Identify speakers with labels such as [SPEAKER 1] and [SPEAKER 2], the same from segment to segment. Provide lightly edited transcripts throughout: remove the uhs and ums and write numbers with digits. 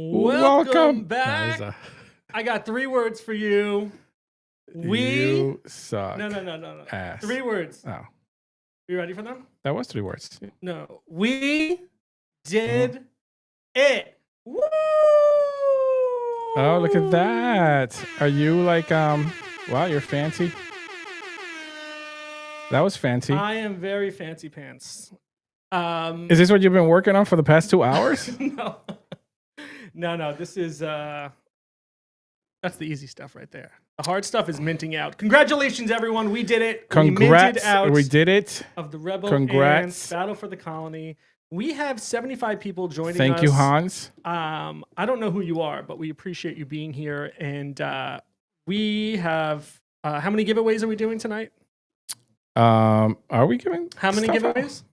[SPEAKER 1] Welcome back. I got 3 words for you.
[SPEAKER 2] You suck.
[SPEAKER 1] No.
[SPEAKER 2] Ass.
[SPEAKER 1] 3 words.
[SPEAKER 2] Oh.
[SPEAKER 1] You ready for them?
[SPEAKER 2] That was 3 words.
[SPEAKER 1] No. We did it. Woo!
[SPEAKER 2] Oh, look at that. Are you like, wow, you're fancy. That was fancy.
[SPEAKER 1] I am very fancy pants.
[SPEAKER 2] Is this what you've been working on for the past 2 hours?
[SPEAKER 1] No. This is, that's the easy stuff right there. The hard stuff is minting out. Congratulations, everyone. We did it.
[SPEAKER 2] Congrats. We did it.
[SPEAKER 1] Of the Rebel
[SPEAKER 2] Congrats.
[SPEAKER 1] Ants Battle for the Colony. We have 75 people joining us.
[SPEAKER 2] Thank you, Hans.
[SPEAKER 1] I don't know who you are, but we appreciate you being here. And we have, how many giveaways are we doing tonight?
[SPEAKER 2] Are we giving
[SPEAKER 1] how many giveaways?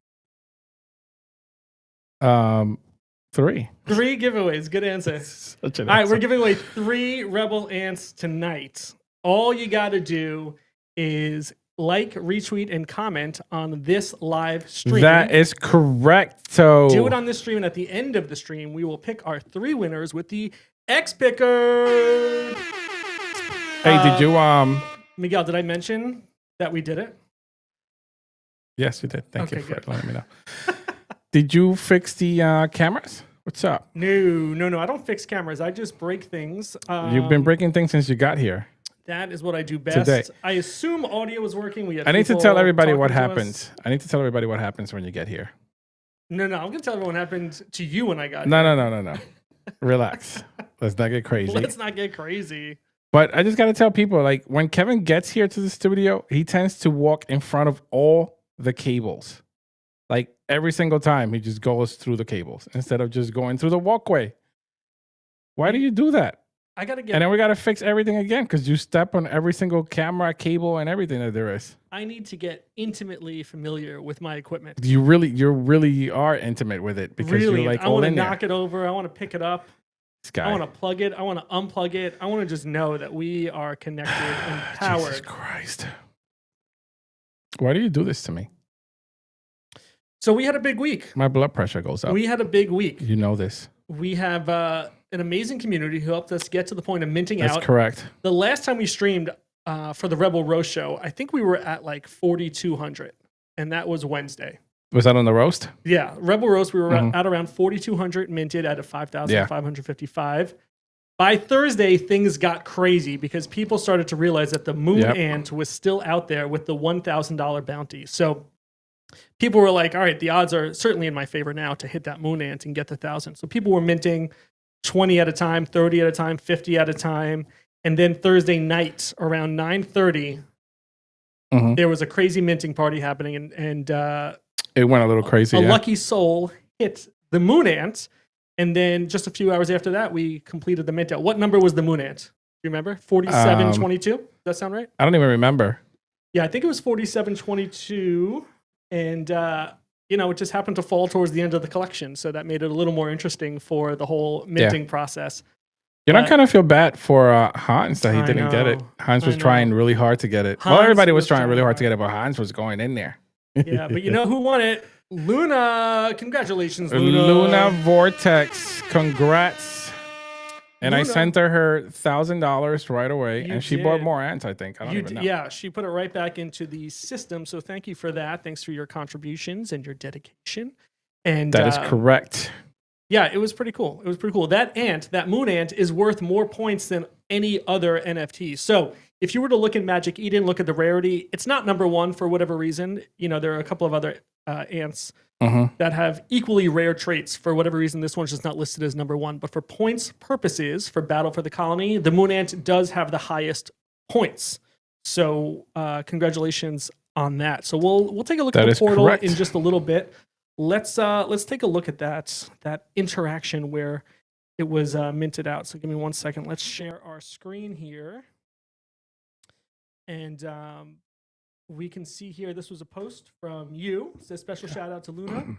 [SPEAKER 2] 3.
[SPEAKER 1] 3 giveaways. Good answer. All right, we're giving away 3 Rebel Ants tonight. All you got to do is like, retweet, and comment on this live stream.
[SPEAKER 2] That is correct. So
[SPEAKER 1] do it on this stream, and at the end of the stream, we will pick our 3 winners with the X Picker.
[SPEAKER 2] Hey, did you
[SPEAKER 1] Miguel? Did I mention that we did it?
[SPEAKER 2] Yes, you did. Thank you for letting me know. Did you fix the cameras? What's up?
[SPEAKER 1] No. I don't fix cameras. I just break things.
[SPEAKER 2] You've been breaking things since you got here.
[SPEAKER 1] That is what I do best.
[SPEAKER 2] Today.
[SPEAKER 1] I assume audio is working.
[SPEAKER 2] I need to tell everybody what happens. I need to tell everybody what happens when you get here.
[SPEAKER 1] No. I'm going to tell everyone what happened to you when I got here.
[SPEAKER 2] No. Relax. Let's not get crazy.
[SPEAKER 1] Let's not get crazy.
[SPEAKER 2] But I just got to tell people, like, when Kevin gets here to the studio, he tends to walk in front of all the cables. Like, every single time, he just goes through the cables instead of just going through the walkway. Why do you do that?
[SPEAKER 1] I got to get...
[SPEAKER 2] And then we got to fix everything again because you step on every single camera, cable, and everything that there is.
[SPEAKER 1] I need to get intimately familiar with my equipment.
[SPEAKER 2] You really are intimate with it because you're like
[SPEAKER 1] I
[SPEAKER 2] all
[SPEAKER 1] want to
[SPEAKER 2] in
[SPEAKER 1] knock
[SPEAKER 2] there.
[SPEAKER 1] it over. I want to pick it up.
[SPEAKER 2] This guy.
[SPEAKER 1] I want to plug it. I want to unplug it. I want to just know that we are connected and powered.
[SPEAKER 2] Jesus Christ. Why do you do this to me?
[SPEAKER 1] So we had a big week.
[SPEAKER 2] My blood pressure goes up.
[SPEAKER 1] We had a big week.
[SPEAKER 2] You know this.
[SPEAKER 1] We have an amazing community who helped us get to the point of minting out.
[SPEAKER 2] That's correct.
[SPEAKER 1] The last time we streamed for the Rebel Roast Show, I think we were at like 4,200, and that was Wednesday.
[SPEAKER 2] Was that on the roast?
[SPEAKER 1] Yeah, Rebel Roast, we were at around 4,200 minted out of 5,555. By Thursday, things got crazy because people started to realize that the Moon Ant was still out there with the $1,000 bounty. So people were like, all right, the odds are certainly in my favor now to hit that Moon Ant and get the 1,000. So people were minting 20 at a time, 30 at a time, 50 at a time. And then Thursday night around 9:30, there was a crazy minting party happening. And
[SPEAKER 2] it went a little crazy.
[SPEAKER 1] A lucky soul hit the Moon Ant. And then just a few hours after that, we completed the mint out. What number was the Moon Ant? Do you remember? 4722? Does that sound right?
[SPEAKER 2] I don't even remember.
[SPEAKER 1] Yeah, I think it was 4722. And, it just happened to fall towards the end of the collection. So that made it a little more interesting for the whole minting process.
[SPEAKER 2] You know, I kind of feel bad for Hans that he didn't get it. Hans was trying really hard to get it. Well, everybody was trying really hard to get it, but Hans was going in there.
[SPEAKER 1] Yeah, but you know who won it? Luna. Congratulations, Luna.
[SPEAKER 2] Luna Vortex. Congrats. And Luna, I sent her $1,000 right away, and she bought more ants, I think. I don't even know.
[SPEAKER 1] Yeah, she put it right back into the system. So thank you for that. Thanks for your contributions and your dedication. And
[SPEAKER 2] that is correct.
[SPEAKER 1] Yeah, it was pretty cool. That Moon Ant, is worth more points than any other NFT. So if you were to look in Magic Eden, look at the rarity, it's not number 1 for whatever reason. You know, there are a couple of other ants that have equally rare traits. For whatever reason, this one's just not listed as number 1. But for points purposes, for Battle for the Colony, the Moon Ant does have the highest points. So congratulations on that. So we'll take a look at the portal in just a little bit. Let's take a look at that interaction where it was minted out. So give me 1 second. Let's share our screen here. And we can see here, this was a post from you. It says special shout out to Luna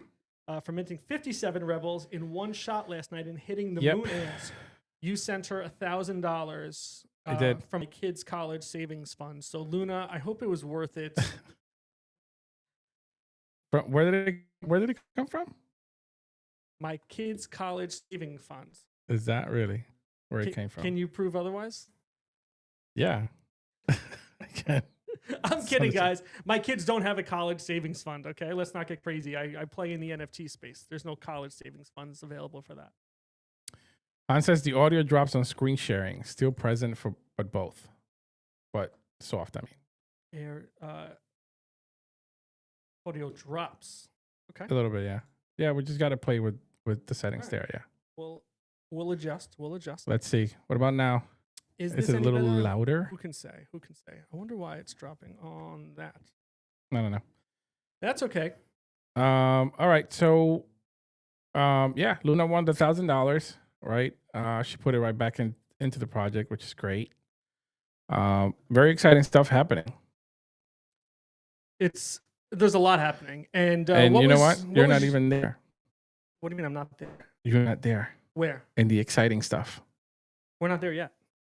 [SPEAKER 1] for minting 57 Rebels in one shot last night and hitting the Moon Ants. You sent her $1,000 from a kid's college savings fund. So Luna, I hope it was worth it.
[SPEAKER 2] Where did it come from?
[SPEAKER 1] My kids' college saving funds.
[SPEAKER 2] Is that really where it came from?
[SPEAKER 1] Can you prove otherwise?
[SPEAKER 2] Yeah. I can.
[SPEAKER 1] I'm kidding, guys. My kids don't have a college savings fund. Okay, let's not get crazy. I play in the NFT space. There's no college savings funds available for that.
[SPEAKER 2] Han says the audio drops on screen sharing, still present for but both, but soft. I mean,
[SPEAKER 1] Audio drops. Okay,
[SPEAKER 2] a little bit. Yeah, yeah. We just got to play with the settings
[SPEAKER 1] right.
[SPEAKER 2] there. Yeah.
[SPEAKER 1] We'll adjust. We'll adjust.
[SPEAKER 2] Let's see. What about now?
[SPEAKER 1] Is
[SPEAKER 2] it a little
[SPEAKER 1] better?
[SPEAKER 2] louder?
[SPEAKER 1] Who can say? Who can say? I wonder why it's dropping on that.
[SPEAKER 2] I don't know.
[SPEAKER 1] That's okay.
[SPEAKER 2] All right. So, yeah, Luna won the $1,000. Right. She put it right back into the project, which is great. Very exciting stuff happening.
[SPEAKER 1] There's a lot happening, and
[SPEAKER 2] you know what? You're not even there.
[SPEAKER 1] What do you mean I'm not there?
[SPEAKER 2] You're not there.
[SPEAKER 1] Where?
[SPEAKER 2] In the exciting stuff.
[SPEAKER 1] We're not there yet.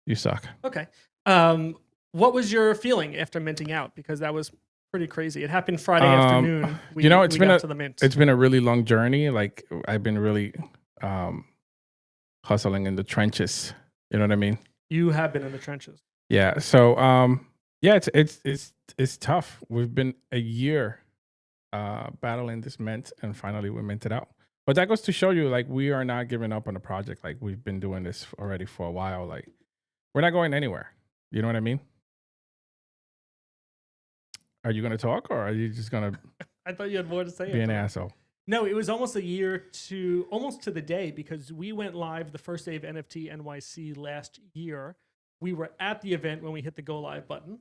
[SPEAKER 2] You suck.
[SPEAKER 1] Okay. What was your feeling after minting out? Because that was pretty crazy. It happened Friday afternoon.
[SPEAKER 2] It's been a really long journey. Like I've been really hustling in the trenches. You know what I mean?
[SPEAKER 1] You have been in the trenches.
[SPEAKER 2] Yeah. So yeah, it's tough. We've been a year battling this mint, and finally we minted out. But that goes to show you, like, we are not giving up on the project. Like, we've been doing this already for a while. Like, we're not going anywhere. You know what I mean? Are you going to talk, or are you just going to
[SPEAKER 1] I thought you had more to say.
[SPEAKER 2] Be an asshole.
[SPEAKER 1] No, it was almost a year almost to the day, because we went live the first day of NFT NYC last year. We were at the event when we hit the go live button.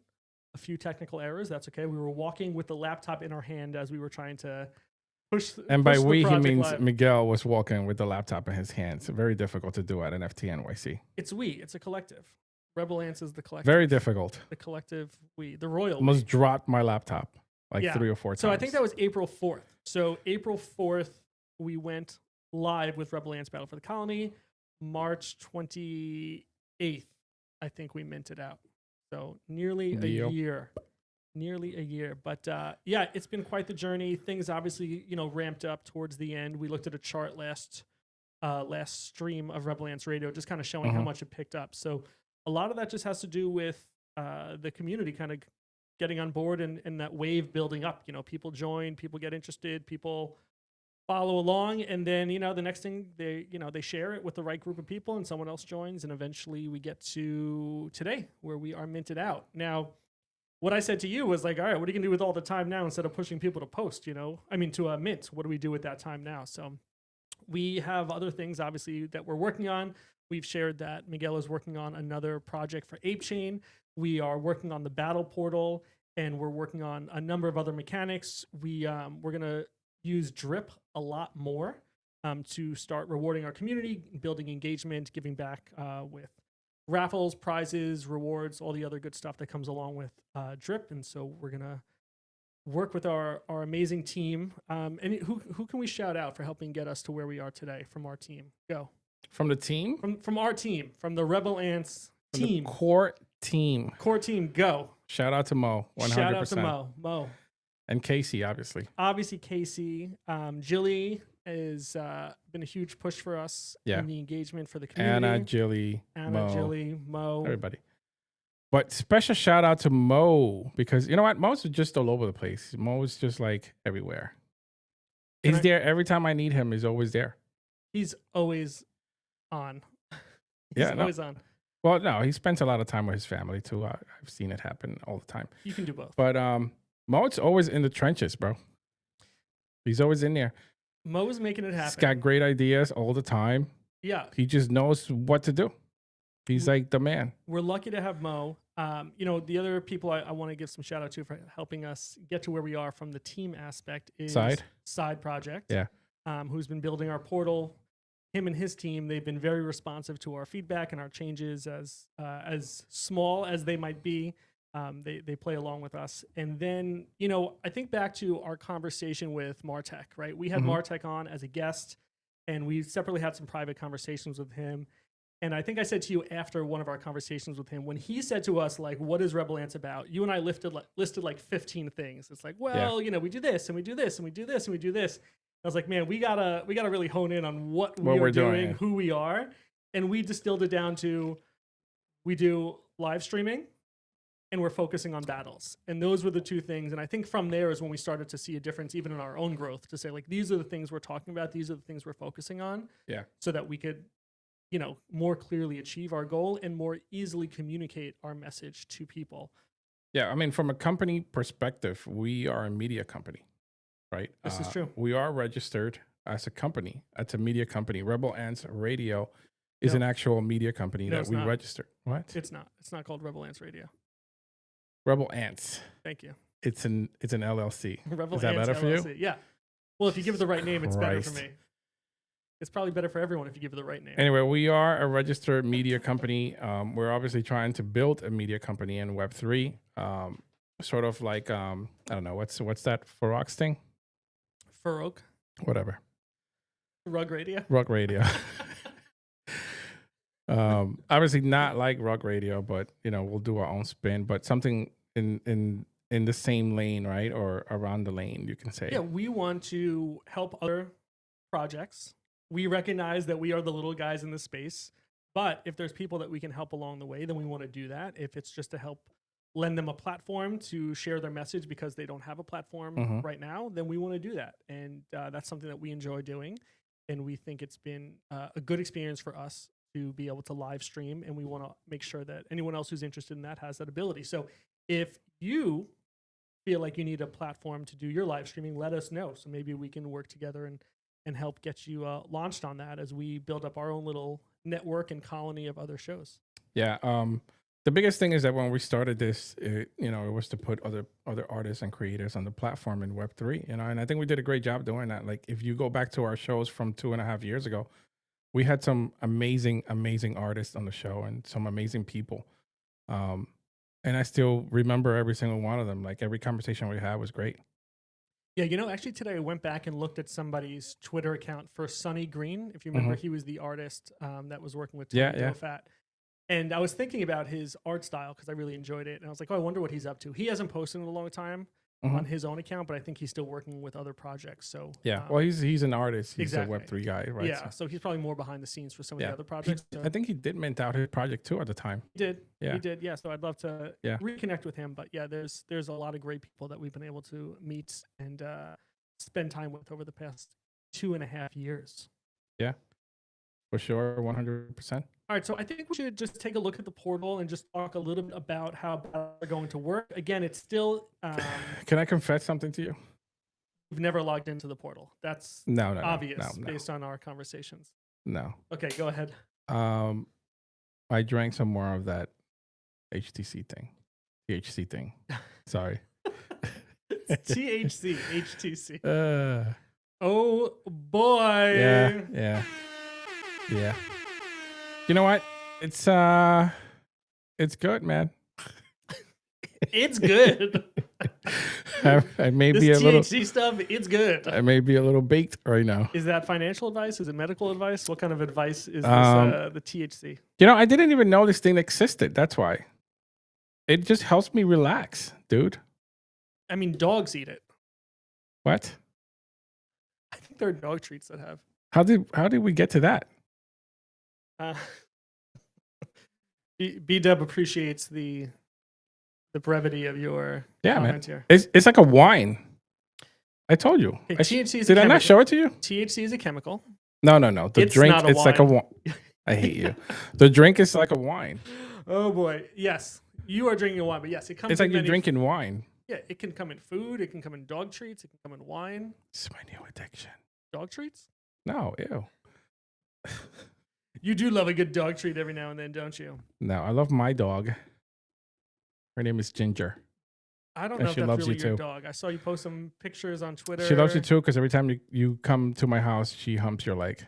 [SPEAKER 1] A few technical errors. That's okay. We were walking with the laptop in our hand as we were trying to push.
[SPEAKER 2] And by we, he means
[SPEAKER 1] live.
[SPEAKER 2] Miguel was walking with the laptop in his hands. Very difficult to do at NFT NYC.
[SPEAKER 1] It's we. It's a collective. Rebel Ants is the collective.
[SPEAKER 2] Very difficult.
[SPEAKER 1] The collective we. The royal.
[SPEAKER 2] Almost dropped my laptop like 3 or 4 times.
[SPEAKER 1] So I think that was April 4th. So April 4th, we went live with Rebel Ants Battle for the Colony. March 28th, I think we minted out. So nearly a year. Nearly a year. But yeah, it's been quite the journey. Things obviously, ramped up towards the end. We looked at a chart last stream of Rebel Ants Radio, just kind of showing how much it picked up. So a lot of that just has to do with the community kind of getting on board and that wave building up. People join, people get interested, people follow along, and then the next thing they share it with the right group of people, and someone else joins, and eventually we get to today where we are minted out. Now, what I said to you was like, all right, what are you gonna do with all the time now instead of pushing people to post? To mint. What do we do with that time now? So we have other things obviously that we're working on. We've shared that Miguel is working on another project for ApeChain. We are working on the battle portal, and we're working on a number of other mechanics. We're gonna use Drip a lot more to start rewarding our community, building engagement, giving back with raffles, prizes, rewards, all the other good stuff that comes along with Drip. And so we're gonna work with our amazing team. And who can we shout out for helping get us to where we are today from our team? Go.
[SPEAKER 2] From the team?
[SPEAKER 1] From our team, from the Rebel Ants team.
[SPEAKER 2] Core team.
[SPEAKER 1] Core team, go.
[SPEAKER 2] Shout out to Mo, 100%.
[SPEAKER 1] Shout out to Mo.
[SPEAKER 2] And Casey, obviously.
[SPEAKER 1] Casey. Jilly has been a huge push for us in the engagement for the community.
[SPEAKER 2] Anna,
[SPEAKER 1] Jilly, Mo.
[SPEAKER 2] Everybody. But special shout out to Mo, because you know what? Mo's just all over the place. Mo is just like everywhere. He's there every time I need him. He's always there.
[SPEAKER 1] He's always on. He's always on.
[SPEAKER 2] Well, no, he spends a lot of time with his family too. I've seen it happen all the time.
[SPEAKER 1] You can do both.
[SPEAKER 2] But Mo's always in the trenches, bro. He's always in there.
[SPEAKER 1] Mo's making it happen.
[SPEAKER 2] He's got great ideas all the time.
[SPEAKER 1] Yeah.
[SPEAKER 2] He just knows what to do. He's like the man.
[SPEAKER 1] We're lucky to have Mo. The other people I want to give some shout out to for helping us get to where we are from the team aspect is Side Project.
[SPEAKER 2] Yeah.
[SPEAKER 1] Who's been building our portal. Him and his team, they've been very responsive to our feedback and our changes, as small as they might be. They play along with us. And then, I think back to our conversation with Martek, right? We had Martek on as a guest, and we separately had some private conversations with him. And I think I said to you after one of our conversations with him, when he said to us, like, what is Rebel Ants about? You and I listed like 15 things. It's like, well, we do this and we do this and we do this and we do this. I was like, man, we gotta really hone in on what we're doing, who we are. And we distilled it down to, we do live streaming and we're focusing on battles. And those were the two things. And I think from there is when we started to see a difference even in our own growth, to say like, these are the things we're talking about. These are the things we're focusing on.
[SPEAKER 2] Yeah.
[SPEAKER 1] So that we could, more clearly achieve our goal and more easily communicate our message to people.
[SPEAKER 2] Yeah. I mean, from a company perspective, we are a media company, right?
[SPEAKER 1] This is true.
[SPEAKER 2] We are registered as a company. It's a media company. Rebel Ants Radio is an actual media company that we registered. What?
[SPEAKER 1] It's not. It's not called Rebel Ants Radio.
[SPEAKER 2] Rebel Ants.
[SPEAKER 1] Thank you.
[SPEAKER 2] It's an LLC.
[SPEAKER 1] Rebel
[SPEAKER 2] Is that
[SPEAKER 1] Ants
[SPEAKER 2] better
[SPEAKER 1] LLC.
[SPEAKER 2] for you?
[SPEAKER 1] Yeah. Well, if you give it the right name, it's better for
[SPEAKER 2] Christ.
[SPEAKER 1] me. It's probably better for everyone if you give it the right name.
[SPEAKER 2] Anyway, we are a registered media company. We're obviously trying to build a media company in Web3. Sort of like I don't know what's that Farox thing?
[SPEAKER 1] Farouk.
[SPEAKER 2] Whatever.
[SPEAKER 1] Rug Radio.
[SPEAKER 2] Rug Radio. Obviously not like Rug Radio, but we'll do our own spin. But something in the same lane, right, or around the lane, you can say.
[SPEAKER 1] Yeah, we want to help other projects. We recognize that we are the little guys in this space, but if there's people that we can help along the way, then we want to do that. If it's just to help lend them a platform to share their message because they don't have a platform right now, then we want to do that. And that's something that we enjoy doing. And we think it's been a good experience for us to be able to live stream. And we want to make sure that anyone else who's interested in that has that ability. So if you feel like you need a platform to do your live streaming, let us know. So maybe we can work together and help get you launched on that as we build up our own little network and colony of other shows.
[SPEAKER 2] Yeah. The biggest thing is that when we started this, it was to put other artists and creators on the platform in Web3, and I think we did a great job doing that. Like if you go back to our shows from 2.5 years ago, we had some amazing artists on the show and some amazing people. And I still remember every single one of them. Like every conversation we had was great.
[SPEAKER 1] Yeah, actually today I went back and looked at somebody's Twitter account for Sonny Green. If you remember, he was the artist that was working with Tony Fat. And I was thinking about his art style because I really enjoyed it. And I was like, I wonder what he's up to. He hasn't posted in a long time on his own account, but I think he's still working with other projects. So
[SPEAKER 2] well, he's an artist. He's
[SPEAKER 1] exactly.
[SPEAKER 2] a Web3 guy, right?
[SPEAKER 1] Yeah, so he's probably more behind the scenes for some of the other projects.
[SPEAKER 2] I think he did mint out his project too at the time.
[SPEAKER 1] He did. Yeah, so I'd love to reconnect with him. But yeah, there's a lot of great people that we've been able to meet and spend time with over the past 2.5 years.
[SPEAKER 2] Yeah, for sure, 100%.
[SPEAKER 1] All right, so I think we should just take a look at the portal and just talk a little bit about how they're going to work. Again, it's still...
[SPEAKER 2] Can I confess something to you?
[SPEAKER 1] You've never logged into the portal. That's obvious based on our conversations.
[SPEAKER 2] No.
[SPEAKER 1] Okay, go ahead.
[SPEAKER 2] I drank some more of that THC thing. Sorry.
[SPEAKER 1] THC, HTC. Oh boy.
[SPEAKER 2] Yeah. You know what? It's good, man.
[SPEAKER 1] It's good.
[SPEAKER 2] I may
[SPEAKER 1] this
[SPEAKER 2] be a little
[SPEAKER 1] THC stuff. It's good.
[SPEAKER 2] I may be a little baked right now.
[SPEAKER 1] Is that financial advice? Is it medical advice? What kind of advice is this, the THC?
[SPEAKER 2] I didn't even know this thing existed. That's why. It just helps me relax, dude.
[SPEAKER 1] I mean, dogs eat it.
[SPEAKER 2] What?
[SPEAKER 1] I think there are dog treats that have.
[SPEAKER 2] How did we get to that?
[SPEAKER 1] B-Dub appreciates the brevity of your comment here.
[SPEAKER 2] It's like a wine. I told you.
[SPEAKER 1] Okay, THC is
[SPEAKER 2] did I not show it to you?
[SPEAKER 1] THC is a chemical.
[SPEAKER 2] No. The drink,
[SPEAKER 1] not a
[SPEAKER 2] it's
[SPEAKER 1] wine.
[SPEAKER 2] like a wine. I hate you. The drink is like a wine.
[SPEAKER 1] Oh boy. Yes. You are drinking a wine, but yes, it comes.
[SPEAKER 2] It's like you're drinking wine.
[SPEAKER 1] Yeah, it can come in food. It can come in dog treats. It can come in wine.
[SPEAKER 2] It's my new addiction.
[SPEAKER 1] Dog treats?
[SPEAKER 2] No, ew.
[SPEAKER 1] You do love a good dog treat every now and then, don't you?
[SPEAKER 2] No, I love my dog. Her name is Ginger.
[SPEAKER 1] I don't know if that's really your dog. I saw you post some pictures on Twitter.
[SPEAKER 2] She loves you too because every time you come to my house, she humps your leg.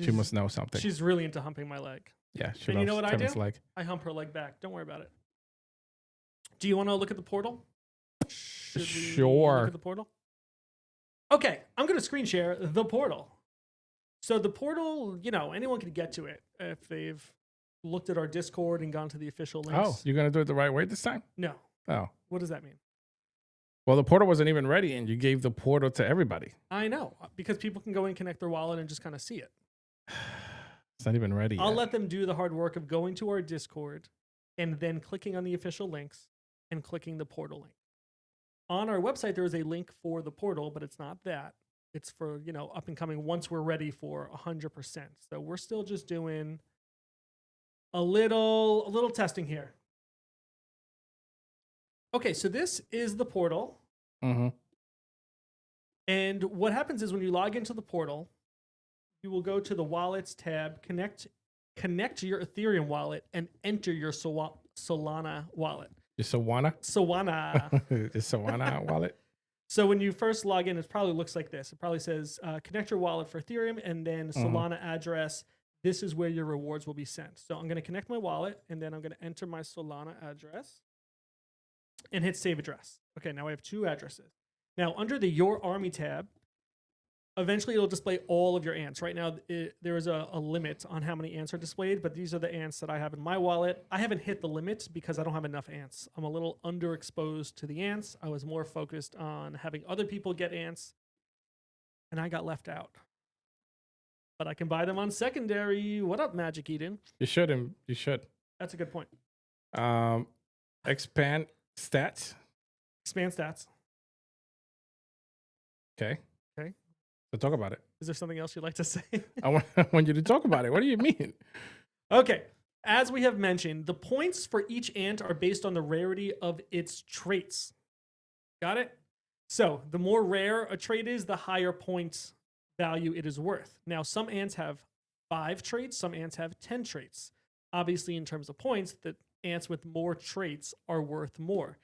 [SPEAKER 2] She must know something.
[SPEAKER 1] She's really into humping my leg.
[SPEAKER 2] Yeah, she
[SPEAKER 1] and
[SPEAKER 2] loves
[SPEAKER 1] you know what
[SPEAKER 2] Kevin's
[SPEAKER 1] I do?
[SPEAKER 2] leg.
[SPEAKER 1] I hump her leg back. Don't worry about it. Do you want to look at the portal?
[SPEAKER 2] Sure.
[SPEAKER 1] Look at the portal? Okay, I'm going to screen share the portal. So the portal, anyone can get to it if they've looked at our Discord and gone to the official links.
[SPEAKER 2] Oh, you're going to do it the right way this time?
[SPEAKER 1] No.
[SPEAKER 2] Oh.
[SPEAKER 1] What does that mean?
[SPEAKER 2] Well, the portal wasn't even ready, and you gave the portal to everybody.
[SPEAKER 1] I know, because people can go and connect their wallet and just kind of see it.
[SPEAKER 2] It's not even ready
[SPEAKER 1] I'll
[SPEAKER 2] yet.
[SPEAKER 1] let them do the hard work of going to our Discord and then clicking on the official links and clicking the portal link. On our website, there is a link for the portal, but it's not that. It's for, up and coming once we're ready for 100%. So we're still just doing a little testing here. Okay, so this is the portal.
[SPEAKER 2] Mm-hmm.
[SPEAKER 1] And what happens is when you log into the portal, you will go to the Wallets tab, connect your Ethereum wallet, and enter your Solana wallet.
[SPEAKER 2] Your Solana?
[SPEAKER 1] Solana.
[SPEAKER 2] Your Solana wallet?
[SPEAKER 1] So when you first log in, it probably looks like this. It probably says connect your wallet for Ethereum and then Solana address. This is where your rewards will be sent. So I'm going to connect my wallet and then I'm going to enter my Solana address and hit save address. Okay, now I have 2 addresses. Now under the Your Army tab, eventually it'll display all of your ants. Right now, there is a limit on how many ants are displayed, but these are the ants that I have in my wallet. I haven't hit the limit because I don't have enough ants. I'm a little underexposed to the ants. I was more focused on having other people get ants, and I got left out. But I can buy them on secondary. What up, Magic Eden?
[SPEAKER 2] You should. You should.
[SPEAKER 1] That's a good point.
[SPEAKER 2] Expand stats.
[SPEAKER 1] Expand stats.
[SPEAKER 2] Okay.
[SPEAKER 1] Okay.
[SPEAKER 2] So talk about it.
[SPEAKER 1] Is there something else you'd like to say?
[SPEAKER 2] I want you to talk about it. What do you mean?
[SPEAKER 1] Okay. As we have mentioned, the points for each ant are based on the rarity of its traits. Got it? So the more rare a trait is, the higher points value it is worth. Now, some ants have 5 traits, some ants have 10 traits. Obviously, in terms of points, the ants with more traits are worth more.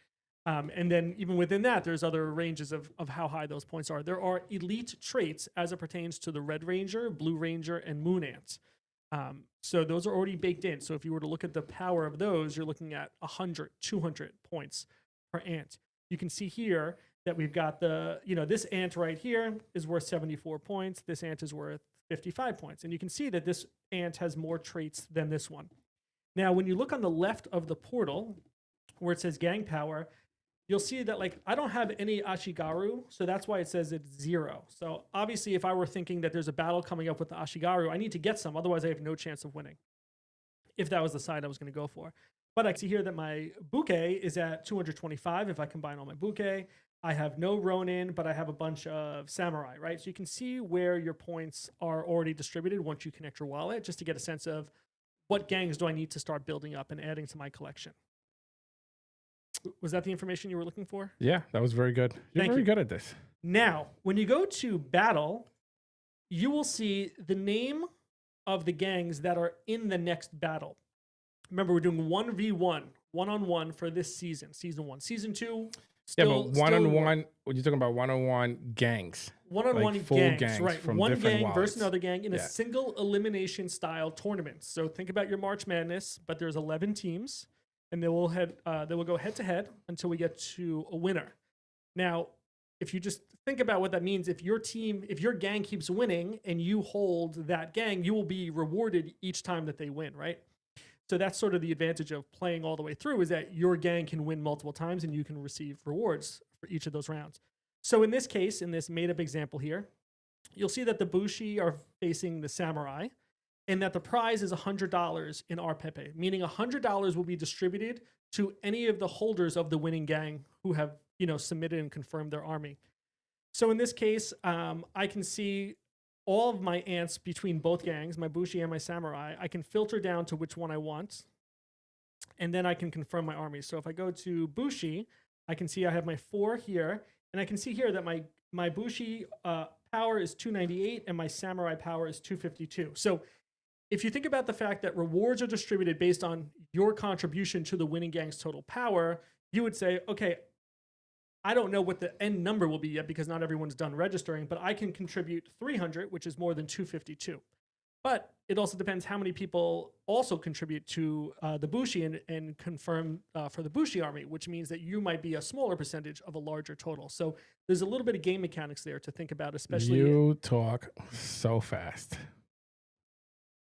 [SPEAKER 1] And then even within that, there's other ranges of how high those points are. There are elite traits as it pertains to the Red Ranger, Blue Ranger, and Moon Ant. So those are already baked in. So if you were to look at the power of those, you're looking at 100, 200 points per ant. You can see here that we've got this ant right here is worth 74 points. This ant is worth 55 points. And you can see that this ant has more traits than this one. Now, when you look on the left of the portal where it says gang power, you'll see that I don't have any Ashigaru, so that's why it says it's 0. So obviously, if I were thinking that there's a battle coming up with the Ashigaru, I need to get some, otherwise I have no chance of winning, if that was the side I was going to go for. But I see here that my bouquet is at 225 if I combine all my bouquet. I have no Ronin, but I have a bunch of Samurai, right? So you can see where your points are already distributed once you connect your wallet, just to get a sense of what gangs do I need to start building up and adding to my collection. Was that the information you were looking for?
[SPEAKER 2] Yeah, that was very good. You're very good at this.
[SPEAKER 1] Now, when you go to battle, you will see the name of the gangs that are in the next battle. Remember, we're doing 1v1, one-on-one for this season, season 1. Season 2, still,
[SPEAKER 2] yeah, but one-on-one, what you're talking about, one-on-one gangs.
[SPEAKER 1] One-on-one gangs, right.
[SPEAKER 2] From
[SPEAKER 1] one gang
[SPEAKER 2] wallets.
[SPEAKER 1] versus another gang in a single elimination style tournament. So think about your March Madness, but there's 11 teams. And they will go head to head until we get to a winner. Now, if you just think about what that means, if your gang keeps winning and you hold that gang, you will be rewarded each time that they win, right? So that's sort of the advantage of playing all the way through, is that your gang can win multiple times and you can receive rewards for each of those rounds. So in this case, in this made-up example here, you'll see that the Bushi are facing the Samurai, and that the prize is $100 in RPP, meaning $100 will be distributed to any of the holders of the winning gang who have, submitted and confirmed their army. So in this case, I can see all of my ants between both gangs, my Bushi and my Samurai. I can filter down to which one I want, and then I can confirm my army. So if I go to Bushi, I can see I have my 4 here, and I can see here that my Bushi power is 298 and my Samurai power is 252. So if you think about the fact that rewards are distributed based on your contribution to the winning gang's total power, you would say, okay, I don't know what the end number will be yet because not everyone's done registering, but I can contribute 300, which is more than 252. But it also depends how many people also contribute to the Bushi and confirm for the Bushi army, which means that you might be a smaller percentage of a larger total. So there's a little bit of game mechanics there to think about, especially.
[SPEAKER 2] You talk so fast.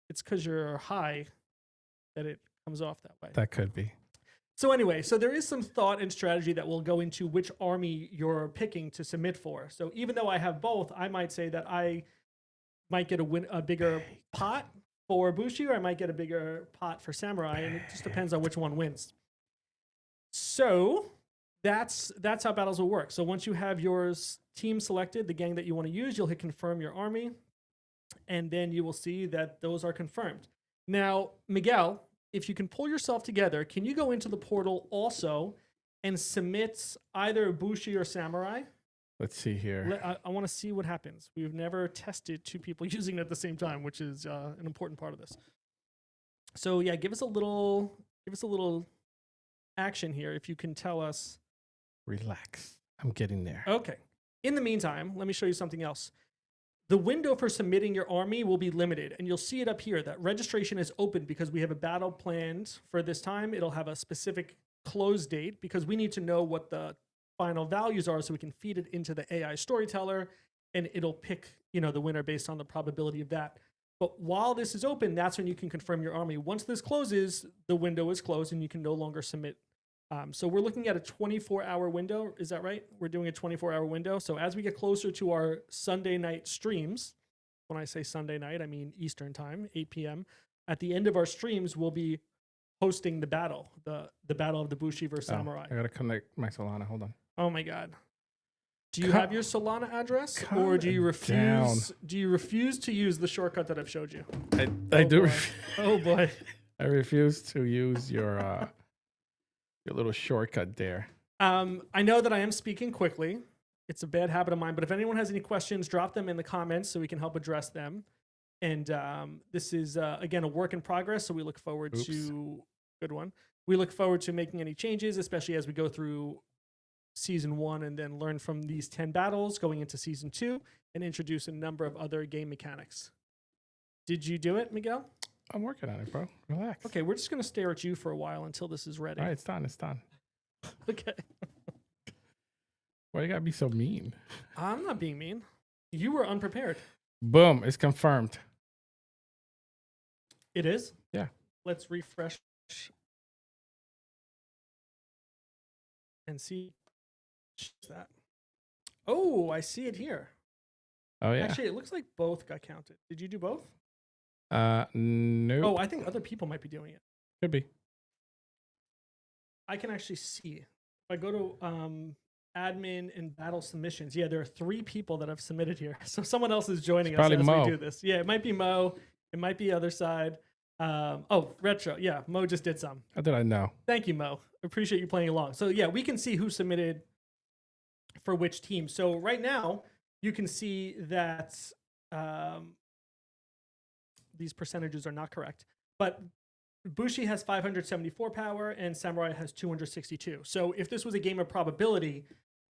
[SPEAKER 1] It's because you're high that it comes off that way.
[SPEAKER 2] That could be.
[SPEAKER 1] So anyway, so there is some thought and strategy that will go into which army you're picking to submit for. So even though I have both, I might say that I might get a bigger pot, for Bushi, or I might get a bigger pot for Samurai, and it just depends on which one wins. So that's how battles will work. So once you have your team selected, the gang that you want to use, you'll hit confirm your army, and then you will see that those are confirmed. Now, Miguel, if you can pull yourself together, can you go into the portal also and submit either Bushi or Samurai?
[SPEAKER 2] Let's see here.
[SPEAKER 1] I want to see what happens. We've never tested two people using it at the same time, which is an important part of this. So yeah, give us a little action here if you can tell us.
[SPEAKER 2] Relax. I'm getting there.
[SPEAKER 1] Okay. In the meantime, let me show you something else. The window for submitting your army will be limited, and you'll see it up here that registration is open because we have a battle planned for this time. It'll have a specific close date because we need to know what the final values are so we can feed it into the AI storyteller, and it'll pick, the winner based on the probability of that. But while this is open, that's when you can confirm your army. Once this closes, the window is closed and you can no longer submit. So we're looking at a 24-hour window. Is that right? We're doing a 24-hour window. So as we get closer to our Sunday night streams, when I say Sunday night, I mean Eastern time, 8 p.m. At the end of our streams, we'll be hosting the battle, the battle of the Bushi versus Samurai.
[SPEAKER 2] I got to connect my Solana. Hold on.
[SPEAKER 1] Oh my God. Do you have your Solana address, or do you refuse? Do you refuse to use the shortcut that I've showed you?
[SPEAKER 2] I do.
[SPEAKER 1] Oh boy.
[SPEAKER 2] I refuse to use your little shortcut there.
[SPEAKER 1] I know that I am speaking quickly. It's a bad habit of mine, but if anyone has any questions, drop them in the comments so we can help address them. And this is, again, a work in progress, so we look forward to... Good one. We look forward to making any changes, especially as we go through Season 1 and then learn from these 10 battles going into Season 2 and introduce a number of other game mechanics. Did you do it, Miguel?
[SPEAKER 2] I'm working on it, bro. Relax.
[SPEAKER 1] Okay, we're just going to stare at you for a while until this is ready.
[SPEAKER 2] All right, it's done. It's done.
[SPEAKER 1] Okay.
[SPEAKER 2] Why you gotta be so mean?
[SPEAKER 1] I'm not being mean. You were unprepared.
[SPEAKER 2] Boom, it's confirmed.
[SPEAKER 1] It is?
[SPEAKER 2] Yeah.
[SPEAKER 1] Let's refresh and see that. Oh, I see it here.
[SPEAKER 2] Oh, yeah.
[SPEAKER 1] Actually, it looks like both got counted. Did you do both?
[SPEAKER 2] No.
[SPEAKER 1] Oh, I think other people might be doing it.
[SPEAKER 2] Could be.
[SPEAKER 1] I can actually see. If I go to admin and battle submissions, yeah, there are 3 people that have submitted here. So someone else is joining us as we do this. Yeah, it might be Mo. It might be other side. Oh, Retro. Yeah, Mo just did some.
[SPEAKER 2] How did I know?
[SPEAKER 1] Thank you, Mo. Appreciate you playing along. So yeah, we can see who submitted for which team. So right now, you can see that these percentages are not correct. But Bushi has 574 power and Samurai has 262. So if this was a game of probability,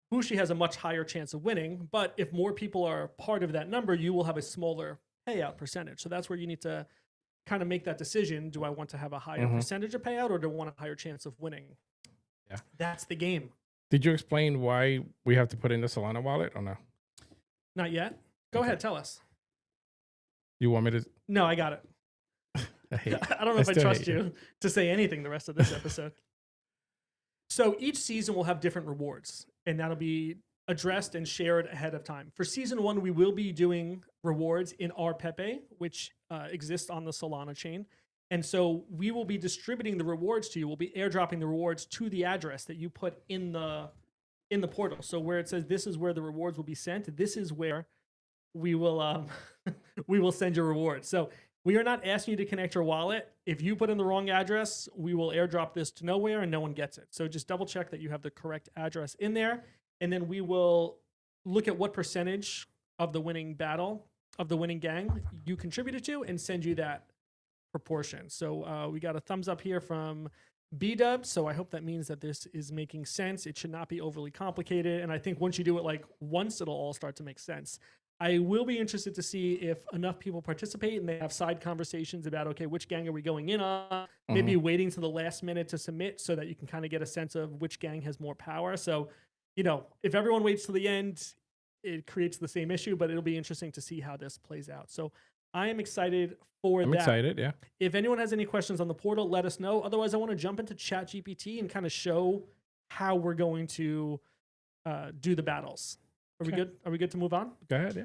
[SPEAKER 1] Bushi has a much higher chance of winning. But if more people are part of that number, you will have a smaller payout percentage. So that's where you need to kind of make that decision. Do I want to have a higher percentage of payout, or do I want a higher chance of winning?
[SPEAKER 2] Yeah.
[SPEAKER 1] That's the game.
[SPEAKER 2] Did you explain why we have to put in the Solana wallet or no?
[SPEAKER 1] Not yet. Go ahead, tell us.
[SPEAKER 2] You want me to?
[SPEAKER 1] No, I got it. I don't know if I trust you to say anything the rest of this episode. So each season will have different rewards, and that'll be addressed and shared ahead of time. For Season 1, we will be doing rewards in our Pepe, which exists on the Solana chain. And so we will be distributing the rewards to you. We'll be airdropping the rewards to the address that you put in the portal. So where it says this is where the rewards will be sent, this is where we will we will send your rewards. So we are not asking you to connect your wallet. If you put in the wrong address, we will airdrop this to nowhere and no one gets it. So just double check that you have the correct address in there. And then we will look at what percentage of the winning battle, of the winning gang you contributed to, and send you that proportion. So we got a thumbs up here from B-Dub. So I hope that means that this is making sense. It should not be overly complicated. And I think once you do it like once, it'll all start to make sense. I will be interested to see if enough people participate and they have side conversations about, okay, which gang are we going in on? Maybe waiting to the last minute to submit so that you can kind of get a sense of which gang has more power. So, if everyone waits to the end, it creates the same issue, but it'll be interesting to see how this plays out. So I am excited for that.
[SPEAKER 2] I'm excited, yeah.
[SPEAKER 1] If anyone has any questions on the portal, let us know. Otherwise, I want to jump into ChatGPT and kind of show how we're going to do the battles. Are we good? Are we good to move on?
[SPEAKER 2] Go ahead, yeah.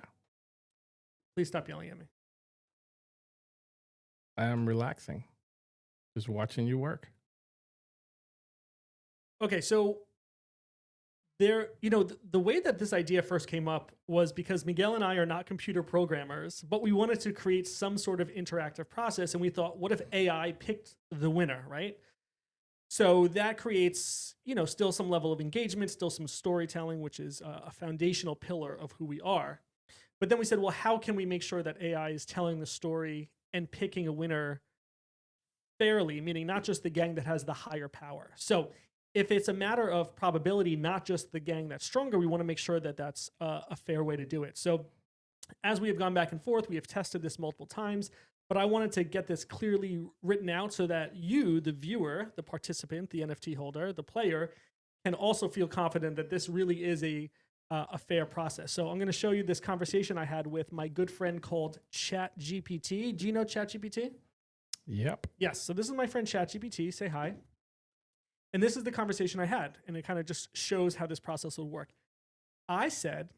[SPEAKER 1] Please stop yelling at me.
[SPEAKER 2] I'm relaxing, just watching you work.
[SPEAKER 1] Okay, so the way that this idea first came up was because Miguel and I are not computer programmers, but we wanted to create some sort of interactive process, and we thought, what if AI picked the winner, right? So that creates, still some level of engagement, still some storytelling, which is a foundational pillar of who we are. But then we said, well, how can we make sure that AI is telling the story and picking a winner fairly, meaning not just the gang that has the higher power. So if it's a matter of probability, not just the gang that's stronger, we want to make sure that that's a fair way to do it. So as we have gone back and forth, we have tested this multiple times, but I wanted to get this clearly written out so that you, the viewer, the participant, the NFT holder, the player, can also feel confident that this really is a fair process. So I'm going to show you this conversation I had with my good friend called ChatGPT. Do you know ChatGPT?
[SPEAKER 2] Yep.
[SPEAKER 1] Yes. So this is my friend ChatGPT. Say hi. And this is the conversation I had, and it kind of just shows how this process would work. I said,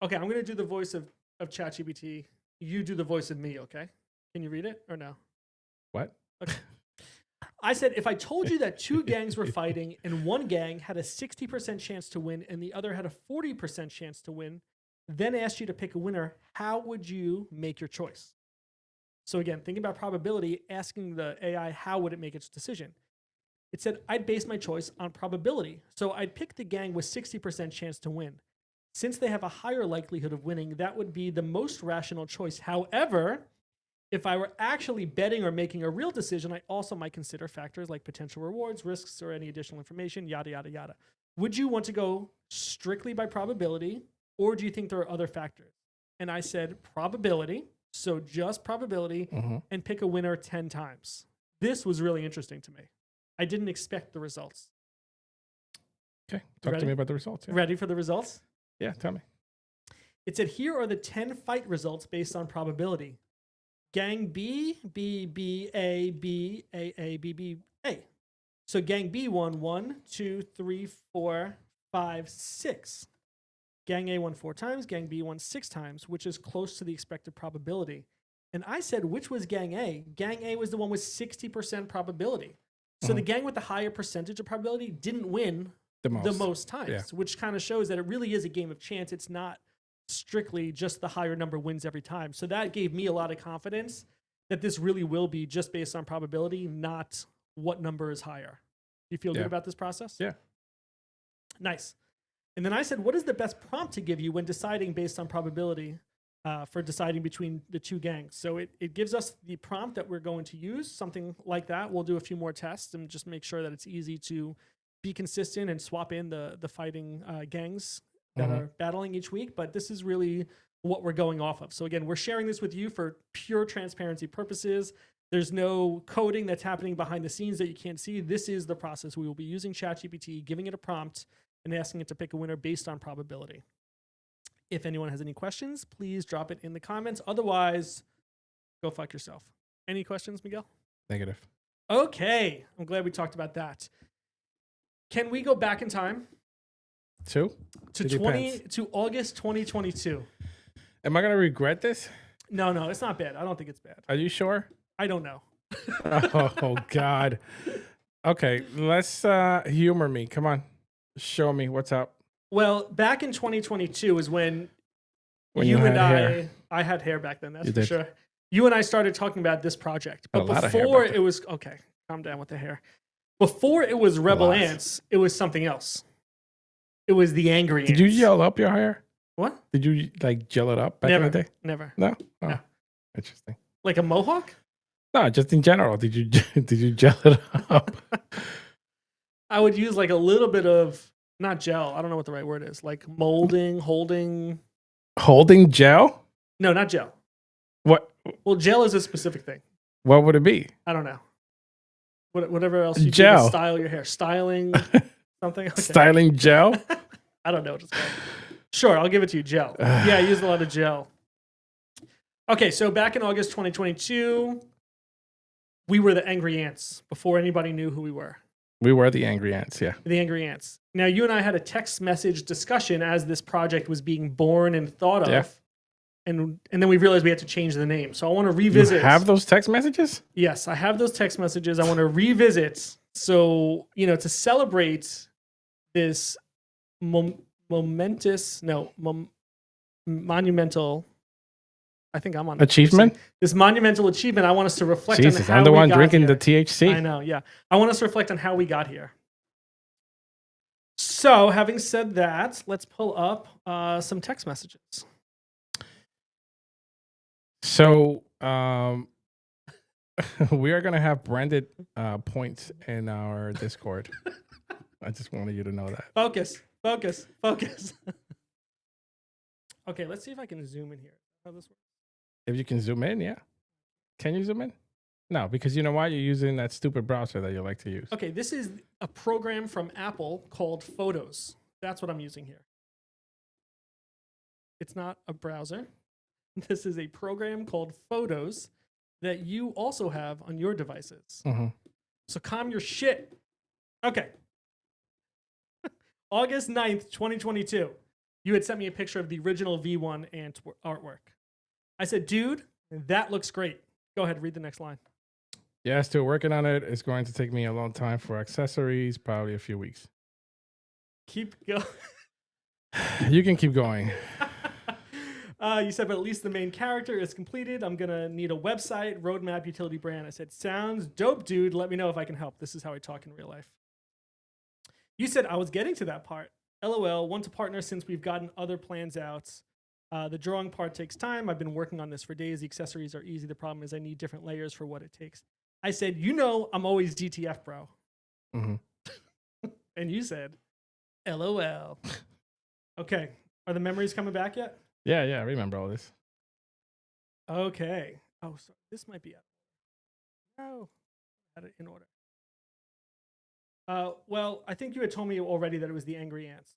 [SPEAKER 1] okay, I'm going to do the voice of ChatGPT. You do the voice of me, okay? Can you read it or no?
[SPEAKER 2] What?
[SPEAKER 1] Okay. I said, if I told you that two gangs were fighting and one gang had a 60% chance to win and the other had a 40% chance to win, then asked you to pick a winner, how would you make your choice? So again, thinking about probability, asking the AI, how would it make its decision? It said, I'd base my choice on probability. So I'd pick the gang with 60% chance to win. Since they have a higher likelihood of winning, that would be the most rational choice. However, if I were actually betting or making a real decision, I also might consider factors like potential rewards, risks, or any additional information, yada, yada, yada. Would you want to go strictly by probability, or do you think there are other factors? And I said probability, so just probability, and pick a winner 10 times. This was really interesting to me. I didn't expect the results.
[SPEAKER 2] Okay, talk to me about the results. Yeah.
[SPEAKER 1] Ready for the results?
[SPEAKER 2] Yeah, tell me.
[SPEAKER 1] It said, here are the 10 fight results based on probability. Gang B, B, B, A, B, A, B, B, A. So Gang B won 1, 2, 3, 4, 5, 6. Gang A won 4 times. Gang B won 6 times, which is close to the expected probability. And I said, which was Gang A? Gang A was the one with 60% probability. So the gang with the higher percentage of probability didn't win the most times, which kind of shows that it really is a game of chance. It's not strictly just the higher number wins every time. So that gave me a lot of confidence that this really will be just based on probability, not what number is higher. Do you feel good about this process?
[SPEAKER 2] Yeah.
[SPEAKER 1] Nice. And then I said, what is the best prompt to give you when deciding based on probability for deciding between the two gangs? So it gives us the prompt that we're going to use, something like that. We'll do a few more tests and just make sure that it's easy to be consistent and swap in the fighting gangs that are battling each week. But this is really what we're going off of. So again, we're sharing this with you for pure transparency purposes. There's no coding that's happening behind the scenes that you can't see. This is the process. We will be using ChatGPT, giving it a prompt, and asking it to pick a winner based on probability. If anyone has any questions, please drop it in the comments. Otherwise, go fuck yourself. Any questions, Miguel?
[SPEAKER 2] Negative.
[SPEAKER 1] Okay. I'm glad we talked about that. Can we go back in time?
[SPEAKER 2] To
[SPEAKER 1] August 2022.
[SPEAKER 2] Am I going to regret this?
[SPEAKER 1] No, it's not bad. I don't think it's bad.
[SPEAKER 2] Are you sure?
[SPEAKER 1] I don't know.
[SPEAKER 2] Oh, God. Okay, let's humor me. Come on. Show me what's up.
[SPEAKER 1] Well, back in 2022 is when
[SPEAKER 2] you
[SPEAKER 1] and
[SPEAKER 2] hair.
[SPEAKER 1] I had hair back then, that's
[SPEAKER 2] You
[SPEAKER 1] for
[SPEAKER 2] did.
[SPEAKER 1] sure. You and I started talking about this project. But
[SPEAKER 2] A lot of hair
[SPEAKER 1] before
[SPEAKER 2] back then.
[SPEAKER 1] it was, okay, calm down with the hair. Before it was Rebel
[SPEAKER 2] Lots.
[SPEAKER 1] Ants, it was something else. It was the Angry Ants.
[SPEAKER 2] Did you gel up your hair?
[SPEAKER 1] What?
[SPEAKER 2] Did you like gel it up back
[SPEAKER 1] Never.
[SPEAKER 2] in the day?
[SPEAKER 1] Never.
[SPEAKER 2] No? Oh,
[SPEAKER 1] No.
[SPEAKER 2] Interesting.
[SPEAKER 1] Like a mohawk?
[SPEAKER 2] No, just in general. Did you gel it up?
[SPEAKER 1] I would use like a little bit of, not gel, I don't know what the right word is, like holding.
[SPEAKER 2] Holding gel?
[SPEAKER 1] No, not gel.
[SPEAKER 2] What?
[SPEAKER 1] Well, gel is a specific thing.
[SPEAKER 2] What would it be?
[SPEAKER 1] I don't know. Whatever else you do
[SPEAKER 2] Gel.
[SPEAKER 1] to style your hair. Styling something. Okay.
[SPEAKER 2] Styling gel?
[SPEAKER 1] I don't know what it's called. Sure, I'll give it to you. Gel. Yeah, I used a lot of gel. Okay, so back in August 2022, we were the Angry Ants before anybody knew who we were.
[SPEAKER 2] We were the Angry Ants, yeah.
[SPEAKER 1] The Angry Ants. Now, you and I had a text message discussion as this project was being born and thought of.
[SPEAKER 2] Yeah.
[SPEAKER 1] and then we realized we had to change the name. So I want to
[SPEAKER 2] You
[SPEAKER 1] revisit.
[SPEAKER 2] have those text messages?
[SPEAKER 1] Yes, I have those text messages. I want to revisit. So, to celebrate this monumental, I think I'm on
[SPEAKER 2] Achievement?
[SPEAKER 1] this monumental achievement. I want us to reflect on
[SPEAKER 2] Jesus,
[SPEAKER 1] how
[SPEAKER 2] I'm the
[SPEAKER 1] we
[SPEAKER 2] one
[SPEAKER 1] got
[SPEAKER 2] drinking
[SPEAKER 1] here.
[SPEAKER 2] the THC.
[SPEAKER 1] I know, yeah. I want us to reflect on how we got here. So, having said that, let's pull up some text messages.
[SPEAKER 2] So, we are going to have branded points in our Discord. I just wanted you to know that.
[SPEAKER 1] Focus. Okay, let's see if I can zoom in here. How this works.
[SPEAKER 2] If you can zoom in, yeah. Can you zoom in? No, because you know why? You're using that stupid browser that you like to use.
[SPEAKER 1] Okay, this is a program from Apple called Photos. That's what I'm using here. It's not a browser. This is a program called Photos that you also have on your devices.
[SPEAKER 2] Mm-hmm.
[SPEAKER 1] So calm your shit. Okay. August 9th, 2022. You had sent me a picture of the original V1 Ant artwork. I said, dude, that looks great. Go ahead, read the next line.
[SPEAKER 2] Yeah, still working on it. It's going to take me a long time for accessories, probably a few weeks.
[SPEAKER 1] Keep going.
[SPEAKER 2] You can keep going.
[SPEAKER 1] You said, but at least the main character is completed. I'm going to need a website, roadmap, utility brand. I said, sounds dope, dude. Let me know if I can help. This is how I talk in real life. You said, I was getting to that part. LOL, want to partner since we've gotten other plans out. The drawing part takes time. I've been working on this for days. The accessories are easy. The problem is I need different layers for what it takes. I said, I'm always DTF, bro.
[SPEAKER 2] Mm-hmm.
[SPEAKER 1] And you said, LOL. Okay. Are the memories coming back yet?
[SPEAKER 2] Yeah, I remember all this.
[SPEAKER 1] Okay. Oh, so this might be it. No. I had it in order. Well, I think you had told me already that it was the angry ants.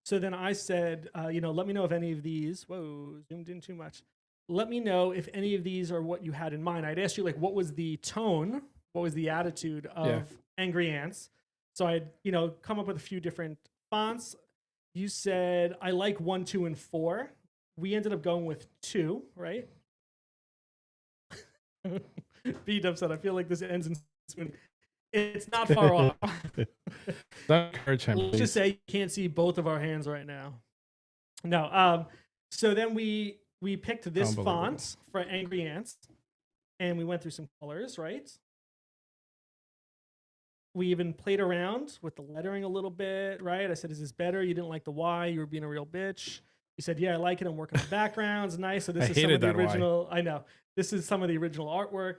[SPEAKER 1] So then I said, let me know if any of these, zoomed in too much. Let me know if any of these are what you had in mind. I'd asked you, what was the tone? What was the attitude of angry ants? So I'd, come up with a few different fonts. You said, I like 1, 2, and 4. We ended up going with 2, right? B-Dub said, I feel like this ends in smoothie. It's not far off.
[SPEAKER 2] Don't encourage him.
[SPEAKER 1] Let's just say you can't see both of our hands right now. No. So then we picked this font for Angry Ants, and we went through some colors, right? We even played around with the lettering a little bit, right? I said, is this better? You didn't like the Y. You were being a real bitch. You said, yeah, I like it. I'm working on backgrounds. Nice. So this is some of the original. I know. This is some of the original artwork.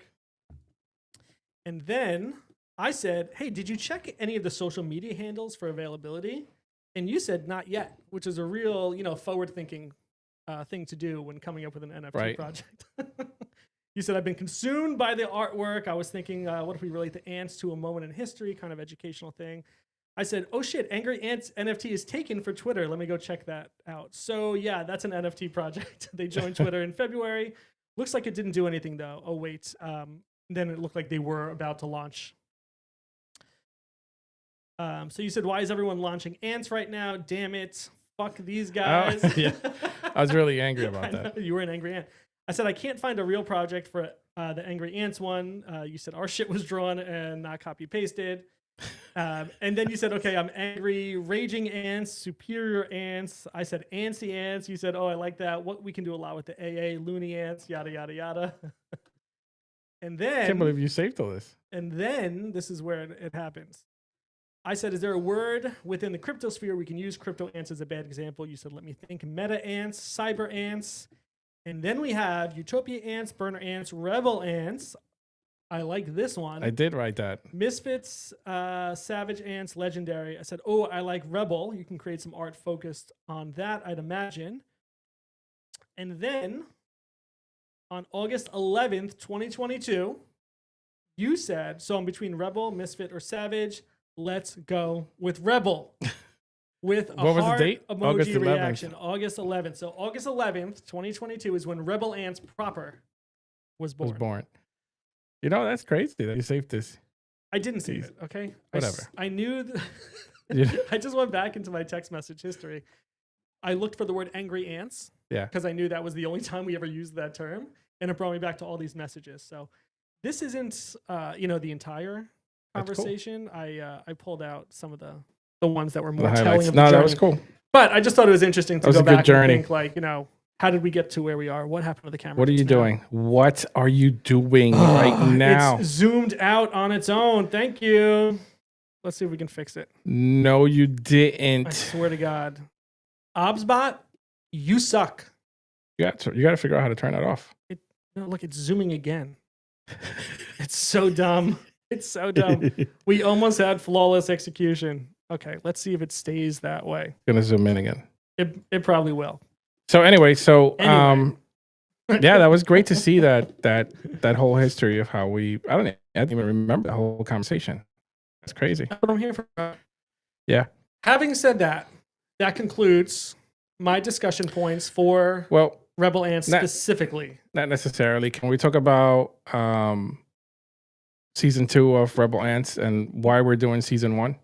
[SPEAKER 1] And then I said, hey, did you check any of the social media handles for availability? And you said, not yet, which is a real, forward-thinking thing to do when coming up with an NFT project. You said, I've been consumed by the artwork. I was thinking, what if we relate the ants to a moment in history, kind of educational thing. I said, oh shit, Angry Ants NFT is taken for Twitter. Let me go check that out. So yeah, that's an NFT project. They joined Twitter in February. Looks like it didn't do anything though. Oh wait, then it looked like they were about to launch. So you said, why is everyone launching ants right now? Damn it. Fuck these guys.
[SPEAKER 2] Oh, yeah. I was really angry about that.
[SPEAKER 1] You were an angry ant. I said, I can't find a real project for the Angry Ants one. You said our shit was drawn and not copy pasted. And then you said, okay, I'm angry, raging ants, superior ants. I said, antsy ants. You said, oh, I like that. What we can do a lot with the AA, loony ants, yada, yada, yada. And then I
[SPEAKER 2] can't believe you saved all this.
[SPEAKER 1] And then this is where it happens. I said, is there a word within the crypto sphere we can use? Crypto ants as a bad example. You said, let me think. Meta ants, cyber ants. And then we have Utopia ants, burner ants, rebel ants. I like this one.
[SPEAKER 2] I did write that.
[SPEAKER 1] Misfits, savage ants, legendary. I said, oh, I like rebel. You can create some art focused on that, I'd imagine. And then on August 11th, 2022, you said, so I'm between rebel, misfit, or savage. Let's go with rebel. With a
[SPEAKER 2] what was
[SPEAKER 1] heart
[SPEAKER 2] the date?
[SPEAKER 1] emoji
[SPEAKER 2] August 11th.
[SPEAKER 1] reaction. August 11th. So August 11th, 2022 is when Rebel Ants proper was born.
[SPEAKER 2] That's crazy that you saved this.
[SPEAKER 1] I didn't save it, okay?
[SPEAKER 2] Whatever.
[SPEAKER 1] I knew. I just went back into my text message history. I looked for the word angry ants.
[SPEAKER 2] Yeah.
[SPEAKER 1] because I knew that was the only time we ever used that term, and it brought me back to all these messages. So this isn't, the entire
[SPEAKER 2] That's cool.
[SPEAKER 1] conversation. I pulled out some of the ones that were
[SPEAKER 2] The
[SPEAKER 1] more telling
[SPEAKER 2] highlights.
[SPEAKER 1] of the
[SPEAKER 2] No,
[SPEAKER 1] journey.
[SPEAKER 2] that was cool.
[SPEAKER 1] But I just thought it was interesting to
[SPEAKER 2] was
[SPEAKER 1] go
[SPEAKER 2] a good
[SPEAKER 1] back
[SPEAKER 2] journey.
[SPEAKER 1] and think, how did we get to where we are? What happened to the camera?
[SPEAKER 2] What are you
[SPEAKER 1] just now?
[SPEAKER 2] doing? What are you doing right now?
[SPEAKER 1] It's zoomed out on its own. Thank you. Let's see if we can fix it.
[SPEAKER 2] No, you
[SPEAKER 1] I
[SPEAKER 2] didn't.
[SPEAKER 1] swear to God. Obsbot, you suck.
[SPEAKER 2] You got to figure out how to turn that off.
[SPEAKER 1] No, look, it's zooming again. It's so dumb. It's so dumb. We almost had flawless execution. Okay, let's see if it stays that way.
[SPEAKER 2] Gonna zoom in again.
[SPEAKER 1] It probably will.
[SPEAKER 2] So anyway,
[SPEAKER 1] Anyway.
[SPEAKER 2] yeah, that was great to see that whole history of how I didn't even remember the whole conversation. That's crazy.
[SPEAKER 1] That's what I'm here for.
[SPEAKER 2] Yeah.
[SPEAKER 1] Having said that, that concludes my discussion points for Rebel Ants specifically.
[SPEAKER 2] Not necessarily. Can we talk about season 2 of Rebel Ants and why we're doing season 1?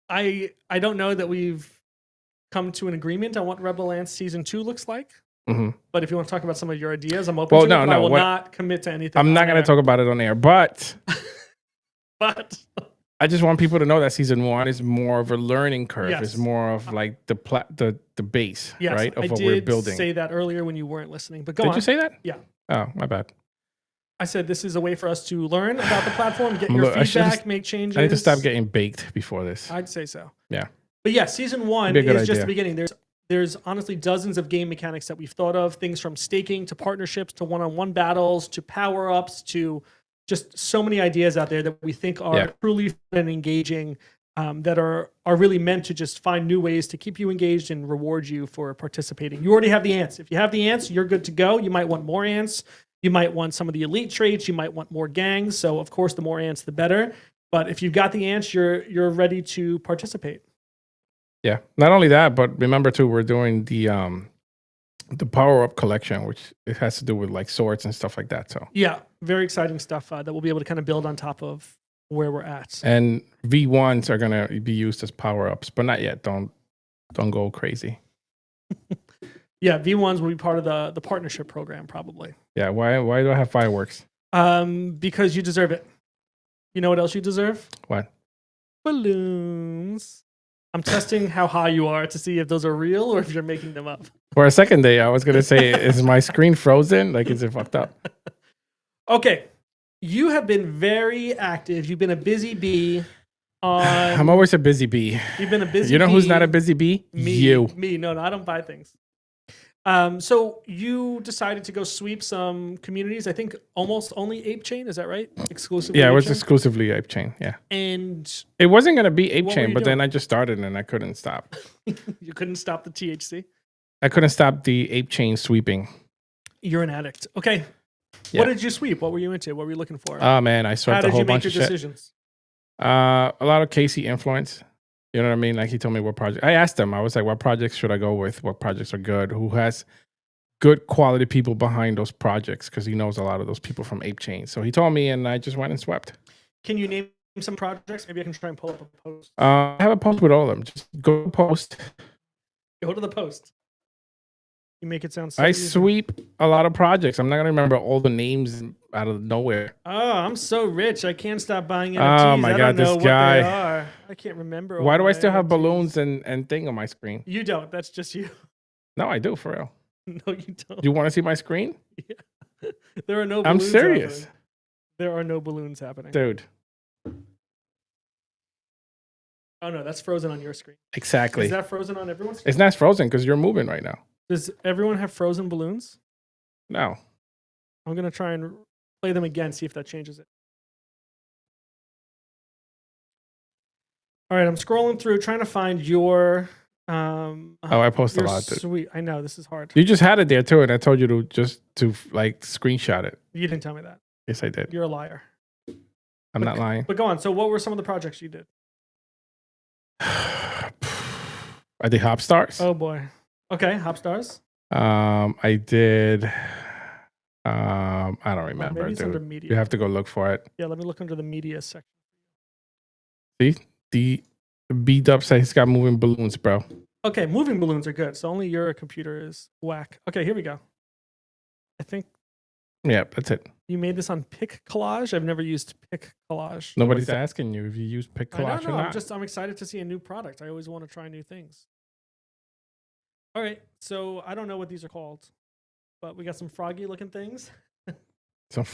[SPEAKER 1] I don't know that we've come to an agreement on what Rebel Ants season 2 looks like.
[SPEAKER 2] Mm-hmm.
[SPEAKER 1] But if you want to talk about some of your ideas, I'm open to it. But I will not commit to anything.
[SPEAKER 2] I'm not going to talk about it on air, but I just want people to know that season 1 is more of a learning curve.
[SPEAKER 1] Yes.
[SPEAKER 2] It's more of like the base,
[SPEAKER 1] yes,
[SPEAKER 2] right, of
[SPEAKER 1] I
[SPEAKER 2] what
[SPEAKER 1] did
[SPEAKER 2] we're building.
[SPEAKER 1] Say that earlier when you weren't listening. But go on.
[SPEAKER 2] Did you say that?
[SPEAKER 1] Yeah.
[SPEAKER 2] Oh, my bad.
[SPEAKER 1] I said this is a way for us to learn about the platform, get your feedback, make changes.
[SPEAKER 2] I need to stop getting baked before this.
[SPEAKER 1] I'd say so.
[SPEAKER 2] Yeah.
[SPEAKER 1] But yeah, season 1 is just the beginning. There's honestly dozens of game mechanics that we've thought of, things from staking to partnerships to one-on-one battles to power-ups to just so many ideas out there that we think are truly fun and engaging, that are really meant to just find new ways to keep you engaged and reward you for participating. You already have the ants. If you have the ants, you're good to go. You might want more ants. You might want some of the elite traits. You might want more gangs. So of course, the more ants, the better. But if you've got the ants, you're ready to participate.
[SPEAKER 2] Yeah. Not only that, but remember too, we're doing the power up collection, which it has to do with like swords and stuff like that. So
[SPEAKER 1] yeah, very exciting stuff that we'll be able to kind of build on top of where we're at.
[SPEAKER 2] And V1s are gonna be used as power ups, but not yet. Don't go crazy.
[SPEAKER 1] Yeah, V1s will be part of the partnership program probably.
[SPEAKER 2] Yeah. Why do I have fireworks?
[SPEAKER 1] Because you deserve it. You know what else you deserve?
[SPEAKER 2] What?
[SPEAKER 1] Balloons. I'm testing how high you are to see if those are real or if you're making them up.
[SPEAKER 2] For a second there, I was going to say, is my screen frozen? Like, is it fucked up?
[SPEAKER 1] Okay. You have been very active. You've been a busy bee.
[SPEAKER 2] I'm always a busy bee.
[SPEAKER 1] You've been a busy bee.
[SPEAKER 2] You know who's not a busy bee? You.
[SPEAKER 1] Me. No, I don't buy things. So you decided to go sweep some communities. I think almost only Ape Chain. Is that right? Exclusively.
[SPEAKER 2] Yeah, it
[SPEAKER 1] Ape
[SPEAKER 2] was
[SPEAKER 1] Chain?
[SPEAKER 2] exclusively Ape Chain. Yeah.
[SPEAKER 1] And
[SPEAKER 2] it wasn't going to be Ape
[SPEAKER 1] What were
[SPEAKER 2] Chain,
[SPEAKER 1] you
[SPEAKER 2] but then
[SPEAKER 1] doing?
[SPEAKER 2] I just started and I couldn't stop.
[SPEAKER 1] You couldn't stop the THC.
[SPEAKER 2] I couldn't stop the Ape Chain sweeping.
[SPEAKER 1] You're an addict. Okay.
[SPEAKER 2] Yeah.
[SPEAKER 1] What did you sweep? What were you into? What were you looking for?
[SPEAKER 2] Oh man, I
[SPEAKER 1] How
[SPEAKER 2] swept a
[SPEAKER 1] did
[SPEAKER 2] whole
[SPEAKER 1] you make
[SPEAKER 2] bunch
[SPEAKER 1] your
[SPEAKER 2] of shit.
[SPEAKER 1] decisions?
[SPEAKER 2] A lot of Casey influence. You know what I mean? Like he told me what project. I asked him. I was like, what projects should I go with? What projects are good? Who has good quality people behind those projects? Because he knows a lot of those people from Ape Chain. So he told me, and I just went and swept.
[SPEAKER 1] Can you name some projects? Maybe I can try and pull up a post.
[SPEAKER 2] I have a post with all of them. Just go post.
[SPEAKER 1] Go to the post. You make it sound so
[SPEAKER 2] I
[SPEAKER 1] easy.
[SPEAKER 2] sweep a lot of projects. I'm not gonna remember all the names out of nowhere.
[SPEAKER 1] Oh, I'm so rich. I can't stop buying NFTs.
[SPEAKER 2] Oh my
[SPEAKER 1] I
[SPEAKER 2] God,
[SPEAKER 1] don't know
[SPEAKER 2] this guy.
[SPEAKER 1] what they are. I can't remember. all
[SPEAKER 2] Why do I
[SPEAKER 1] my
[SPEAKER 2] still have
[SPEAKER 1] NFTs.
[SPEAKER 2] balloons and thing on my screen?
[SPEAKER 1] You don't. That's just you.
[SPEAKER 2] No, I do for real.
[SPEAKER 1] No, you don't.
[SPEAKER 2] Do you want to see my screen?
[SPEAKER 1] There are no
[SPEAKER 2] I'm
[SPEAKER 1] balloons
[SPEAKER 2] serious,
[SPEAKER 1] happening. There are no balloons happening.
[SPEAKER 2] dude.
[SPEAKER 1] Oh no, that's frozen on your screen.
[SPEAKER 2] Exactly.
[SPEAKER 1] Is that frozen on everyone's screen?
[SPEAKER 2] It's not frozen because you're moving right now.
[SPEAKER 1] Does everyone have frozen balloons?
[SPEAKER 2] No.
[SPEAKER 1] I'm going to try and play them again, see if that changes it. All right, I'm scrolling through, trying to find your...
[SPEAKER 2] I post a
[SPEAKER 1] your
[SPEAKER 2] lot. Dude.
[SPEAKER 1] Sweet. I know, this is hard.
[SPEAKER 2] You just had it there too, and I told you to like screenshot it.
[SPEAKER 1] You didn't tell me that.
[SPEAKER 2] Yes, I did.
[SPEAKER 1] You're a liar.
[SPEAKER 2] I'm not lying.
[SPEAKER 1] But go on. So what were some of the projects you did?
[SPEAKER 2] I did Hop Stars.
[SPEAKER 1] Oh, boy. Okay, Hop Stars.
[SPEAKER 2] I did. I don't remember,
[SPEAKER 1] Maybe it's under
[SPEAKER 2] dude.
[SPEAKER 1] media.
[SPEAKER 2] You have to go look for it.
[SPEAKER 1] Yeah, let me look under the media section.
[SPEAKER 2] See, the B-Dub says he's got moving balloons, bro.
[SPEAKER 1] Okay, moving balloons are good. So only your computer is whack. Okay, here we go. I think
[SPEAKER 2] Yeah, that's it.
[SPEAKER 1] you made this on Pick Collage. I've never used Pick Collage.
[SPEAKER 2] Nobody's asking you if you use Pick
[SPEAKER 1] I don't
[SPEAKER 2] Collage
[SPEAKER 1] know.
[SPEAKER 2] or not.
[SPEAKER 1] I'm excited to see a new product. I always want to try new things. All right, so I don't know what these are called, but we got some froggy looking things.
[SPEAKER 2] So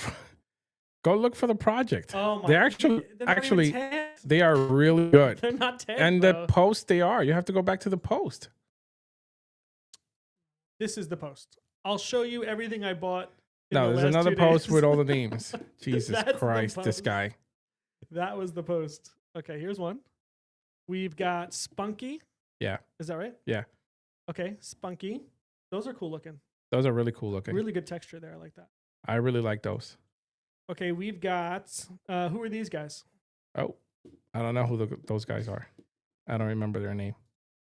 [SPEAKER 2] go look for the project.
[SPEAKER 1] Oh my!
[SPEAKER 2] They're actually
[SPEAKER 1] tagged.
[SPEAKER 2] they are really good.
[SPEAKER 1] They're not tagged.
[SPEAKER 2] And
[SPEAKER 1] bro.
[SPEAKER 2] the post they are. You have to go back to the post.
[SPEAKER 1] This is the post. I'll show you everything I bought.
[SPEAKER 2] No, there's another post with all the names. Jesus
[SPEAKER 1] That's the
[SPEAKER 2] Christ, this
[SPEAKER 1] post.
[SPEAKER 2] guy.
[SPEAKER 1] That was the post. Okay, here's one. We've got Spunky.
[SPEAKER 2] Yeah.
[SPEAKER 1] Is that right?
[SPEAKER 2] Yeah.
[SPEAKER 1] Okay, Spunky. Those are cool looking.
[SPEAKER 2] Those are really cool looking.
[SPEAKER 1] Really good texture there. I like that.
[SPEAKER 2] I really like those.
[SPEAKER 1] Okay, we've got who are these guys?
[SPEAKER 2] Oh, I don't know who those guys are. I don't remember their name.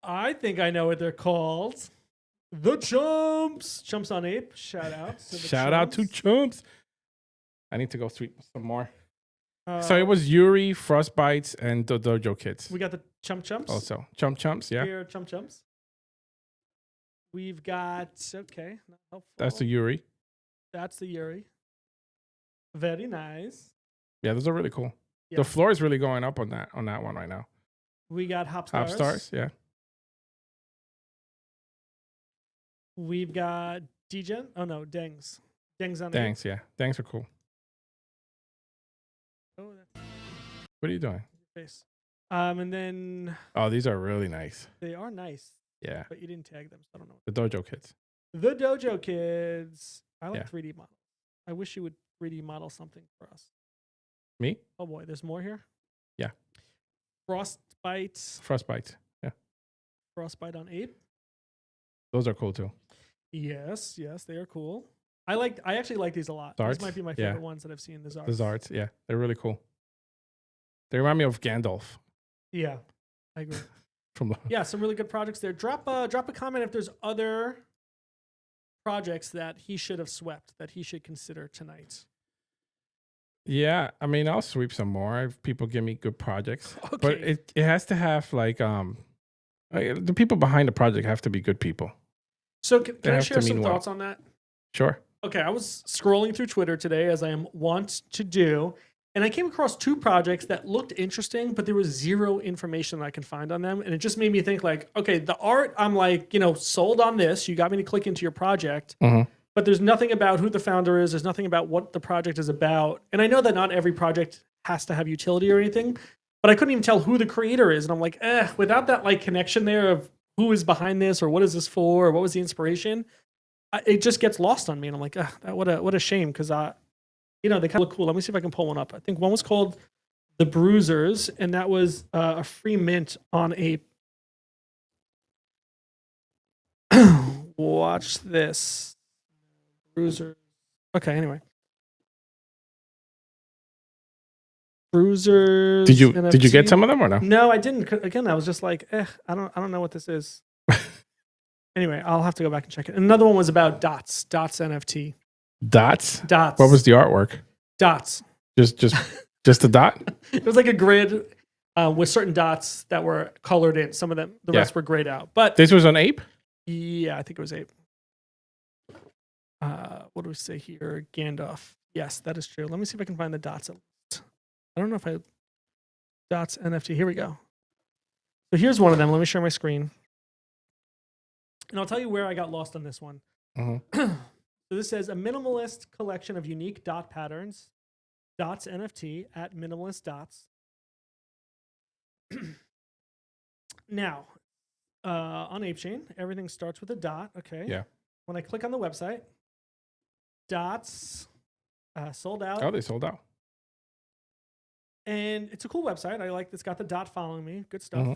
[SPEAKER 1] I think I know what they're called. The Chumps. Chumps on Ape. Shout out. To the
[SPEAKER 2] Shout out to Chumps. I need to go sweep some more. So it was Yuri, Frostbites, and the Dojo Kids.
[SPEAKER 1] We got the Chumps.
[SPEAKER 2] Also, Chumps, yeah.
[SPEAKER 1] Here are Chumps. We've got, okay. Not helpful.
[SPEAKER 2] That's the Yuri.
[SPEAKER 1] That's the Yuri. Very nice.
[SPEAKER 2] Yeah, those are really cool.
[SPEAKER 1] Yeah.
[SPEAKER 2] The floor is really going up on that one right now.
[SPEAKER 1] We got Hop
[SPEAKER 2] Hop Stars, yeah.
[SPEAKER 1] We've got Degen. Oh no, Dengs. Dengs on
[SPEAKER 2] Dangs, yeah. Dangs are cool.
[SPEAKER 1] Oh, that's
[SPEAKER 2] What are you doing?
[SPEAKER 1] your face. And then
[SPEAKER 2] Oh, these are really nice.
[SPEAKER 1] they are nice,
[SPEAKER 2] Yeah.
[SPEAKER 1] but you didn't tag them, so I don't know.
[SPEAKER 2] The Dojo Kids.
[SPEAKER 1] The Dojo Kids. I like
[SPEAKER 2] Yeah.
[SPEAKER 1] 3D models. I wish you would 3D model something for us.
[SPEAKER 2] Me?
[SPEAKER 1] Oh boy, there's more here.
[SPEAKER 2] Yeah.
[SPEAKER 1] Frostbite.
[SPEAKER 2] Frostbites. Yeah.
[SPEAKER 1] Frostbite on Ape.
[SPEAKER 2] Those are cool too.
[SPEAKER 1] Yes, they are cool. I actually like these a lot.
[SPEAKER 2] Zards?
[SPEAKER 1] These might be my
[SPEAKER 2] Yeah.
[SPEAKER 1] favorite ones that I've seen. The Zards.
[SPEAKER 2] The Zards, yeah. They're really cool. They remind me of Gandalf
[SPEAKER 1] Yeah, I agree.
[SPEAKER 2] from
[SPEAKER 1] Yeah, some really good projects there. Drop a comment if there's other projects that he should have swept that he should consider tonight.
[SPEAKER 2] Yeah, I mean, I'll sweep some more if people give me good projects.
[SPEAKER 1] Okay.
[SPEAKER 2] But it has to have like the people behind the project have to be good people.
[SPEAKER 1] So can I
[SPEAKER 2] have
[SPEAKER 1] share
[SPEAKER 2] to
[SPEAKER 1] some
[SPEAKER 2] mean well.
[SPEAKER 1] thoughts on that?
[SPEAKER 2] Sure.
[SPEAKER 1] Okay, I was scrolling through Twitter today as I am wont to do, and I came across two projects that looked interesting, but there was zero information that I can find on them, and it just made me think like, okay, the art, I'm like, sold on this. You got me to click into your project.
[SPEAKER 2] Mhm.
[SPEAKER 1] But there's nothing about who the founder is. There's nothing about what the project is about. And I know that not every project has to have utility or anything, but I couldn't even tell who the creator is. And I'm like, without that like connection there of who is behind this or what is this for or what was the inspiration, it just gets lost on me. And I'm like, what a shame because they kind of look cool. Let me see if I can pull one up. I think one was called The Bruisers, and that was a free mint on Ape. Watch this. Bruiser. Okay, anyway. Bruisers.
[SPEAKER 2] Did you
[SPEAKER 1] NFT.
[SPEAKER 2] get some of them or no?
[SPEAKER 1] No, I didn't. Again, I was just like, I don't know what this is. Anyway, I'll have to go back and check it. Another one was about Dots NFT.
[SPEAKER 2] Dots?
[SPEAKER 1] Dots.
[SPEAKER 2] What was the artwork?
[SPEAKER 1] Dots?
[SPEAKER 2] Just a dot?
[SPEAKER 1] It was like a grid with certain dots that were colored in. Some of them, the rest were grayed out. But
[SPEAKER 2] this was on Ape?
[SPEAKER 1] Yeah, I think it was Ape. What do we say here? Gandalf. Yes, that is true. Let me see if I can find the dots. I don't know if dots NFT. Here we go. So here's one of them. Let me share my screen. And I'll tell you where I got lost on this one.
[SPEAKER 2] Mm-hmm.
[SPEAKER 1] So this says a minimalist collection of unique dot patterns. Dots NFT at Minimalist Dots. Now, on ApeChain, everything starts with a dot. Okay.
[SPEAKER 2] Yeah.
[SPEAKER 1] When I click on the website, dots sold out.
[SPEAKER 2] Oh, they sold out.
[SPEAKER 1] And it's a cool website. I like it's got the dot following me. Good stuff.
[SPEAKER 2] Mm-hmm.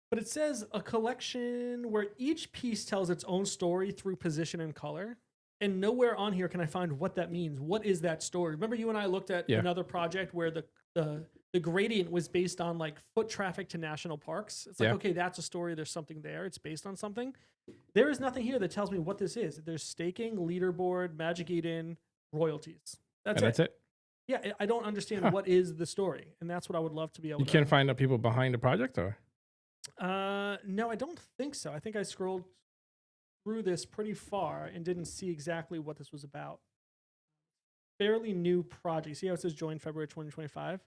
[SPEAKER 1] But it says a collection where each piece tells its own story through position and color. And nowhere on here can I find what that means. What is that story? Remember you and I looked at another project where the gradient was based on like foot traffic to national parks. It's like, okay, that's a story. There's something there. It's based on something. There is nothing here that tells me what this is. There's staking, leaderboard, Magic Eden, royalties. That's it. Yeah, I don't understand what is the story. And that's what I would love to be able to.
[SPEAKER 2] You can't find the people behind the project or?
[SPEAKER 1] No, I don't think so. I think I scrolled through this pretty far and didn't see exactly what this was about. Fairly new project. See how it says join February 2025?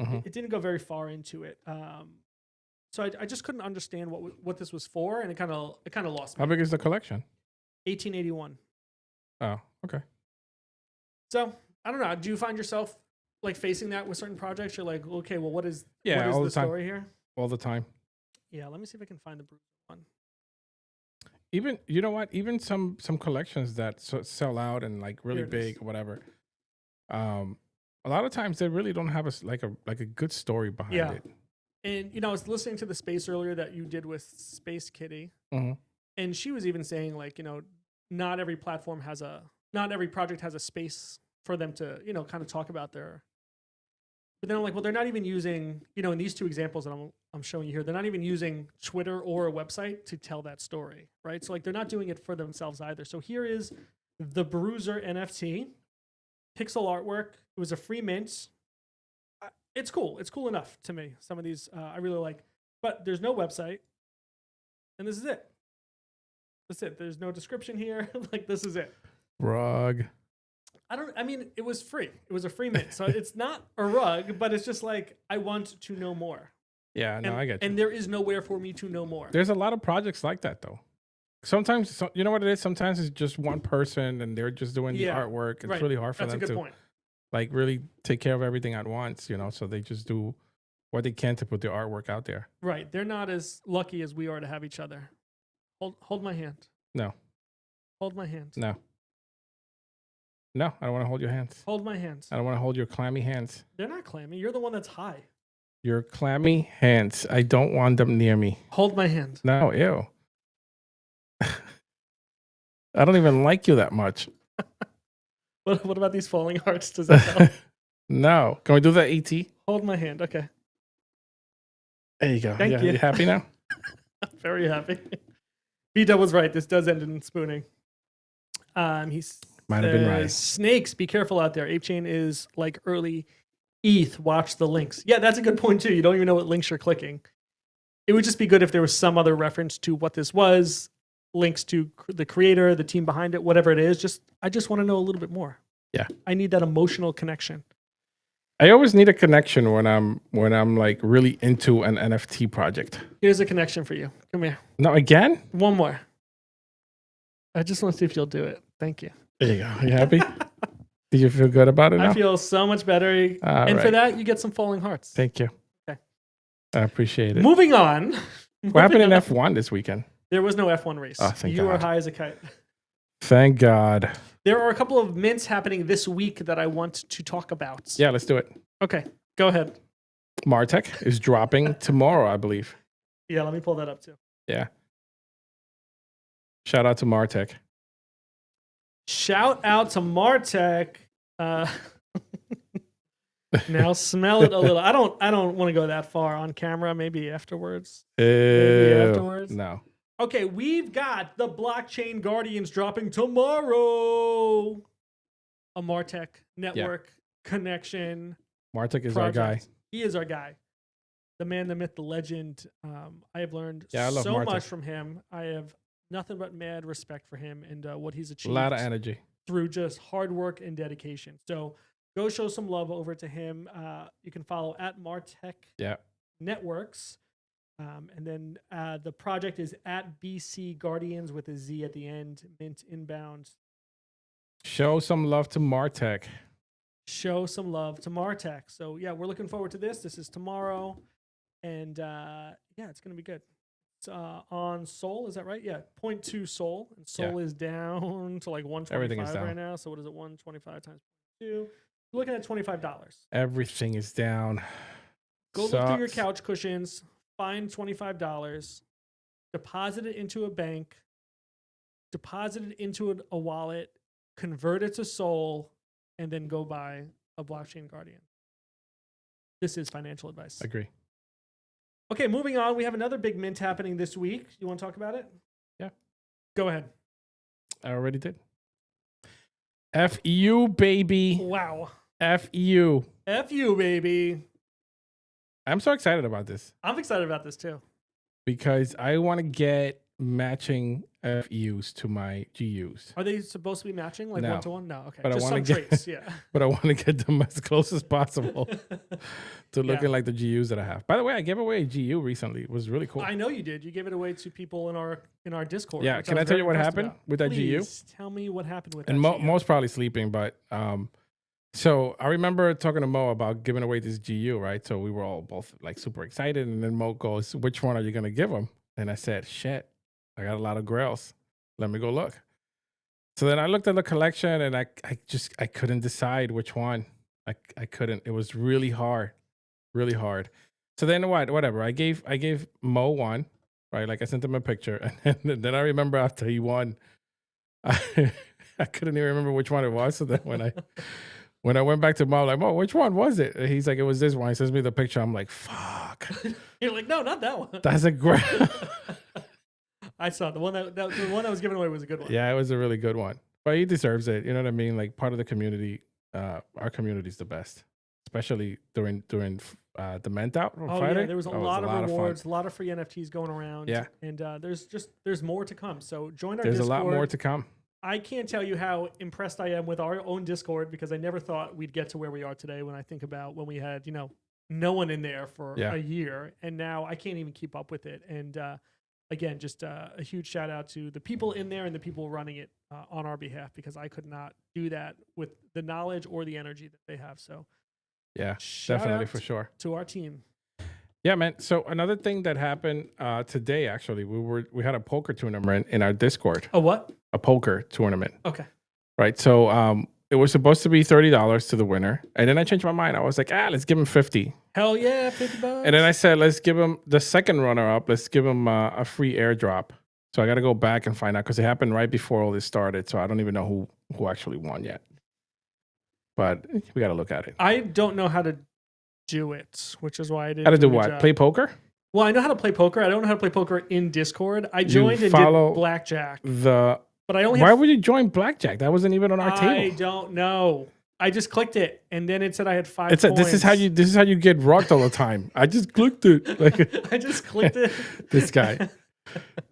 [SPEAKER 2] Mhm.
[SPEAKER 1] It didn't go very far into it. So I just couldn't understand what this was for, and it kind of lost me.
[SPEAKER 2] How big is the collection?
[SPEAKER 1] 1881.
[SPEAKER 2] Oh, okay.
[SPEAKER 1] So I don't know. Do you find yourself like facing that with certain projects? You're like, okay, well, what is
[SPEAKER 2] Yeah, all
[SPEAKER 1] the
[SPEAKER 2] the time.
[SPEAKER 1] story here?
[SPEAKER 2] All the time.
[SPEAKER 1] Yeah, let me see if I can find the Bruiser one.
[SPEAKER 2] Even you know what? Even some collections that sell out and like really
[SPEAKER 1] Here it is.
[SPEAKER 2] big or whatever. A lot of times they really don't have like a good story behind
[SPEAKER 1] Yeah.
[SPEAKER 2] it.
[SPEAKER 1] And I was listening to the space earlier that you did with Space Kitty,
[SPEAKER 2] Mhm.
[SPEAKER 1] and she was even saying like, not every platform not every project has a space for them to, kind of talk about their. But then I'm like, well, they're not even using, in these two examples that I'm showing you here, they're not even using Twitter or a website to tell that story, right? So like they're not doing it for themselves either. So here is the Bruiser NFT, pixel artwork. It was a free mint. It's cool. It's cool enough to me. Some of these I really like, but there's no website, and this is it. That's it. There's no description here. Like this is it.
[SPEAKER 2] Rug.
[SPEAKER 1] I mean, it was free. It was a free mint, so it's not a rug, but it's just like I want to know more.
[SPEAKER 2] Yeah, no, I get you.
[SPEAKER 1] And there is nowhere for me to know more.
[SPEAKER 2] There's a lot of projects like that though. Sometimes you know what it is. Sometimes it's just one person and they're just doing the artwork. It's really hard for
[SPEAKER 1] That's
[SPEAKER 2] them
[SPEAKER 1] a good
[SPEAKER 2] to
[SPEAKER 1] point.
[SPEAKER 2] like really take care of everything at once. So they just do what they can to put their artwork out there.
[SPEAKER 1] Right. They're not as lucky as we are to have each other. Hold my hand.
[SPEAKER 2] No.
[SPEAKER 1] Hold my hand.
[SPEAKER 2] No. No, I don't want to hold your hands.
[SPEAKER 1] Hold my hands.
[SPEAKER 2] I don't want to hold your clammy hands.
[SPEAKER 1] They're not clammy. You're the one that's high.
[SPEAKER 2] Your clammy hands. I don't want them near me.
[SPEAKER 1] Hold my hand.
[SPEAKER 2] No, ew. I don't even like you that much.
[SPEAKER 1] What about these falling hearts? Does that help?
[SPEAKER 2] No. Can we do that, ET?
[SPEAKER 1] Hold my hand. Okay.
[SPEAKER 2] There you go.
[SPEAKER 1] Thank you.
[SPEAKER 2] You happy now?
[SPEAKER 1] Very happy. B-Dub was right. This does end in spooning. He's
[SPEAKER 2] Might have been right.
[SPEAKER 1] Snakes, be careful out there. Ape Chain is like early ETH. Watch the links. Yeah, that's a good point too. You don't even know what links you're clicking. It would just be good if there was some other reference to what this was, links to the creator, the team behind it, whatever it is. I just want to know a little bit more.
[SPEAKER 2] Yeah.
[SPEAKER 1] I need that emotional connection.
[SPEAKER 2] I always need a connection when I'm like really into an NFT project.
[SPEAKER 1] Here's a connection for you. Come here.
[SPEAKER 2] No, again?
[SPEAKER 1] One more. I just want to see if you'll do it. Thank you.
[SPEAKER 2] There you go. You happy? Did you feel good about it now?
[SPEAKER 1] I feel so much better. For that, you get some falling hearts.
[SPEAKER 2] Thank you.
[SPEAKER 1] Okay.
[SPEAKER 2] I appreciate it.
[SPEAKER 1] Moving on.
[SPEAKER 2] What happened in F1 this weekend?
[SPEAKER 1] There was no F1 race.
[SPEAKER 2] Oh, thank
[SPEAKER 1] you
[SPEAKER 2] God.
[SPEAKER 1] are high as a kite.
[SPEAKER 2] Thank God.
[SPEAKER 1] There are a couple of mints happening this week that I want to talk about.
[SPEAKER 2] Yeah, let's do it.
[SPEAKER 1] Okay, go ahead.
[SPEAKER 2] Martech is dropping tomorrow, I believe.
[SPEAKER 1] Yeah, let me pull that up too.
[SPEAKER 2] Yeah. Shout out to Martech.
[SPEAKER 1] Shout out to Martech. Now smell it a little. I don't want to go that far on camera. Maybe afterwards. Maybe afterwards.
[SPEAKER 2] No.
[SPEAKER 1] Okay, we've got the Blockchain Guardians dropping tomorrow. A Martech network connection.
[SPEAKER 2] Martech is
[SPEAKER 1] project.
[SPEAKER 2] our guy.
[SPEAKER 1] He is our guy. The man, the myth, the legend. I have learned
[SPEAKER 2] I love
[SPEAKER 1] so
[SPEAKER 2] Martech.
[SPEAKER 1] much from him. I have nothing but mad respect for him and what he's
[SPEAKER 2] A
[SPEAKER 1] achieved.
[SPEAKER 2] lot of energy.
[SPEAKER 1] Through just hard work and dedication. So go show some love over to him. You can follow at Martech Networks. And then the project is at BC Guardians with a Z at the end, mint inbound.
[SPEAKER 2] Show some love to Martech.
[SPEAKER 1] Show some love to Martech. So yeah, we're looking forward to this. This is tomorrow. And yeah, it's going to be good. It's on Sol, is that right? Yeah, 0.2 Sol. And Sol is down to like 125
[SPEAKER 2] Everything is down
[SPEAKER 1] right now. So what is it? 125 times 2. You're looking at $25.
[SPEAKER 2] Everything is down.
[SPEAKER 1] Go look through your couch cushions. Find $25, deposit it into a bank, deposit it into a wallet, convert it to Sol, and then go buy a Blockchain Guardian. This is financial advice.
[SPEAKER 2] Agree.
[SPEAKER 1] Okay, moving on. We have another big mint happening this week. You want to talk about it?
[SPEAKER 2] Yeah.
[SPEAKER 1] Go ahead.
[SPEAKER 2] I already did. FU, baby.
[SPEAKER 1] Wow.
[SPEAKER 2] FU.
[SPEAKER 1] FU, baby.
[SPEAKER 2] I'm so excited about this.
[SPEAKER 1] I'm excited about this too.
[SPEAKER 2] because I want to get matching FUs to my GUs.
[SPEAKER 1] Are they supposed to be matching, like
[SPEAKER 2] No.
[SPEAKER 1] 1-to-1? No, okay.
[SPEAKER 2] But I
[SPEAKER 1] Just
[SPEAKER 2] wanna
[SPEAKER 1] some
[SPEAKER 2] get-
[SPEAKER 1] traits, yeah.
[SPEAKER 2] But I want to get them as close as possible to looking
[SPEAKER 1] Yeah.
[SPEAKER 2] like the GUs that I have. By the way, I gave away a GU recently. It was really cool.
[SPEAKER 1] I know you did. You gave it away to people in our Discord.
[SPEAKER 2] Yeah,
[SPEAKER 1] which
[SPEAKER 2] can I
[SPEAKER 1] was
[SPEAKER 2] tell
[SPEAKER 1] very
[SPEAKER 2] you what
[SPEAKER 1] impressed
[SPEAKER 2] happened
[SPEAKER 1] about.
[SPEAKER 2] with that GU?
[SPEAKER 1] Please tell me what happened with
[SPEAKER 2] And
[SPEAKER 1] that GU.
[SPEAKER 2] Mo's probably sleeping, but so I remember talking to Mo about giving away this GU, right? So we were all both like super excited, and then Mo goes, "Which one are you gonna give him?" And I said, "Shit, I got a lot of grails. Let me go look." So then I looked at the collection, and I couldn't decide which one. I couldn't. It was really hard, really hard. So then whatever. I gave Mo one, right? Like I sent him a picture, and then I remember after he won, I couldn't even remember which one it was. So then when I went back to Mo, I'm like, Mo, which one was it? And he's like, it was this one. He sends me the picture. I'm like, fuck.
[SPEAKER 1] You're like, no, not that one.
[SPEAKER 2] That's a great.
[SPEAKER 1] I saw the one that was given away was a good one.
[SPEAKER 2] Yeah, it was a really good one. But he deserves it. You know what I mean? Like part of the community. Our community's the best, especially during the Ment Out on
[SPEAKER 1] Oh
[SPEAKER 2] Friday.
[SPEAKER 1] yeah, there was a
[SPEAKER 2] That
[SPEAKER 1] lot of
[SPEAKER 2] fun.
[SPEAKER 1] rewards, a lot of free NFTs going around.
[SPEAKER 2] Yeah.
[SPEAKER 1] And there's more to come. So join our
[SPEAKER 2] There's
[SPEAKER 1] Discord.
[SPEAKER 2] a lot more to come.
[SPEAKER 1] I can't tell you how impressed I am with our own Discord because I never thought we'd get to where we are today when I think about when we had, no one in there for
[SPEAKER 2] Yeah.
[SPEAKER 1] a year. And now I can't even keep up with it. And again, just a huge shout out to the people in there and the people running it on our behalf because I could not do that with the knowledge or the energy that they have. So
[SPEAKER 2] Yeah,
[SPEAKER 1] shout
[SPEAKER 2] definitely
[SPEAKER 1] out
[SPEAKER 2] for sure.
[SPEAKER 1] to our team.
[SPEAKER 2] Yeah, man. So another thing that happened today, actually, we had a poker tournament in our Discord.
[SPEAKER 1] Oh, what?
[SPEAKER 2] A poker tournament,
[SPEAKER 1] Okay.
[SPEAKER 2] right? So it was supposed to be $30 to the winner, and then I changed my mind. I was like, let's give him 50.
[SPEAKER 1] Hell yeah, $50.
[SPEAKER 2] And then I said, let's give him the second runner up. Let's give him a free airdrop. So I got to go back and find out because it happened right before all this started. So I don't even know who actually won yet. But we got to look at it.
[SPEAKER 1] I don't know how to do it, which is why I didn't.
[SPEAKER 2] How to do
[SPEAKER 1] a
[SPEAKER 2] what?
[SPEAKER 1] job.
[SPEAKER 2] Play poker?
[SPEAKER 1] Well, I know how to play poker. I don't know how to play poker in Discord. I joined and
[SPEAKER 2] follow
[SPEAKER 1] did blackjack,
[SPEAKER 2] The
[SPEAKER 1] but I only.
[SPEAKER 2] Why
[SPEAKER 1] have,
[SPEAKER 2] would you join blackjack? That wasn't even on our
[SPEAKER 1] I
[SPEAKER 2] table.
[SPEAKER 1] don't know. I just clicked it, and then it said I had 5
[SPEAKER 2] This is how you get rocked all the time. I just clicked it. Like
[SPEAKER 1] I just clicked it.
[SPEAKER 2] this guy.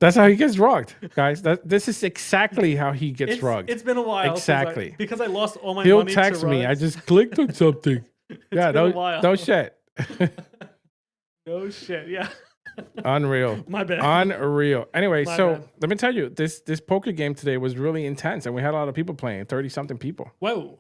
[SPEAKER 2] That's how he gets rocked, guys. This is exactly how he gets rocked.
[SPEAKER 1] It's been a while.
[SPEAKER 2] Exactly.
[SPEAKER 1] Because I lost all my
[SPEAKER 2] He'll
[SPEAKER 1] money.
[SPEAKER 2] text
[SPEAKER 1] to
[SPEAKER 2] me. I
[SPEAKER 1] runs.
[SPEAKER 2] just clicked on something. Yeah,
[SPEAKER 1] been a while.
[SPEAKER 2] no shit.
[SPEAKER 1] No shit. Yeah.
[SPEAKER 2] Unreal.
[SPEAKER 1] My bad.
[SPEAKER 2] Unreal. Anyway,
[SPEAKER 1] My
[SPEAKER 2] so
[SPEAKER 1] bad.
[SPEAKER 2] let me tell you, this poker game today was really intense, and we had a lot of people playing, 30-something people.
[SPEAKER 1] Whoa.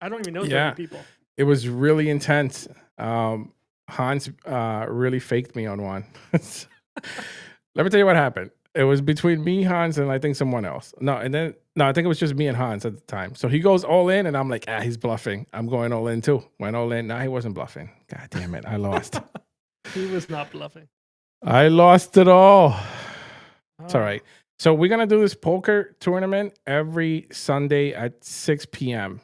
[SPEAKER 1] I don't even know 30
[SPEAKER 2] Yeah.
[SPEAKER 1] people.
[SPEAKER 2] It was really intense. Hans really faked me on one. Let me tell you what happened. It was between me, Hans, and I think someone else. No, I think it was just me and Hans at the time. So he goes all in, and I'm like, he's bluffing. I'm going all in too. Went all in. No, he wasn't bluffing. God damn it, I lost.
[SPEAKER 1] He was not bluffing.
[SPEAKER 2] I lost it all. It's all
[SPEAKER 1] Oh.
[SPEAKER 2] right. So we're gonna do this poker tournament every Sunday at 6 p.m.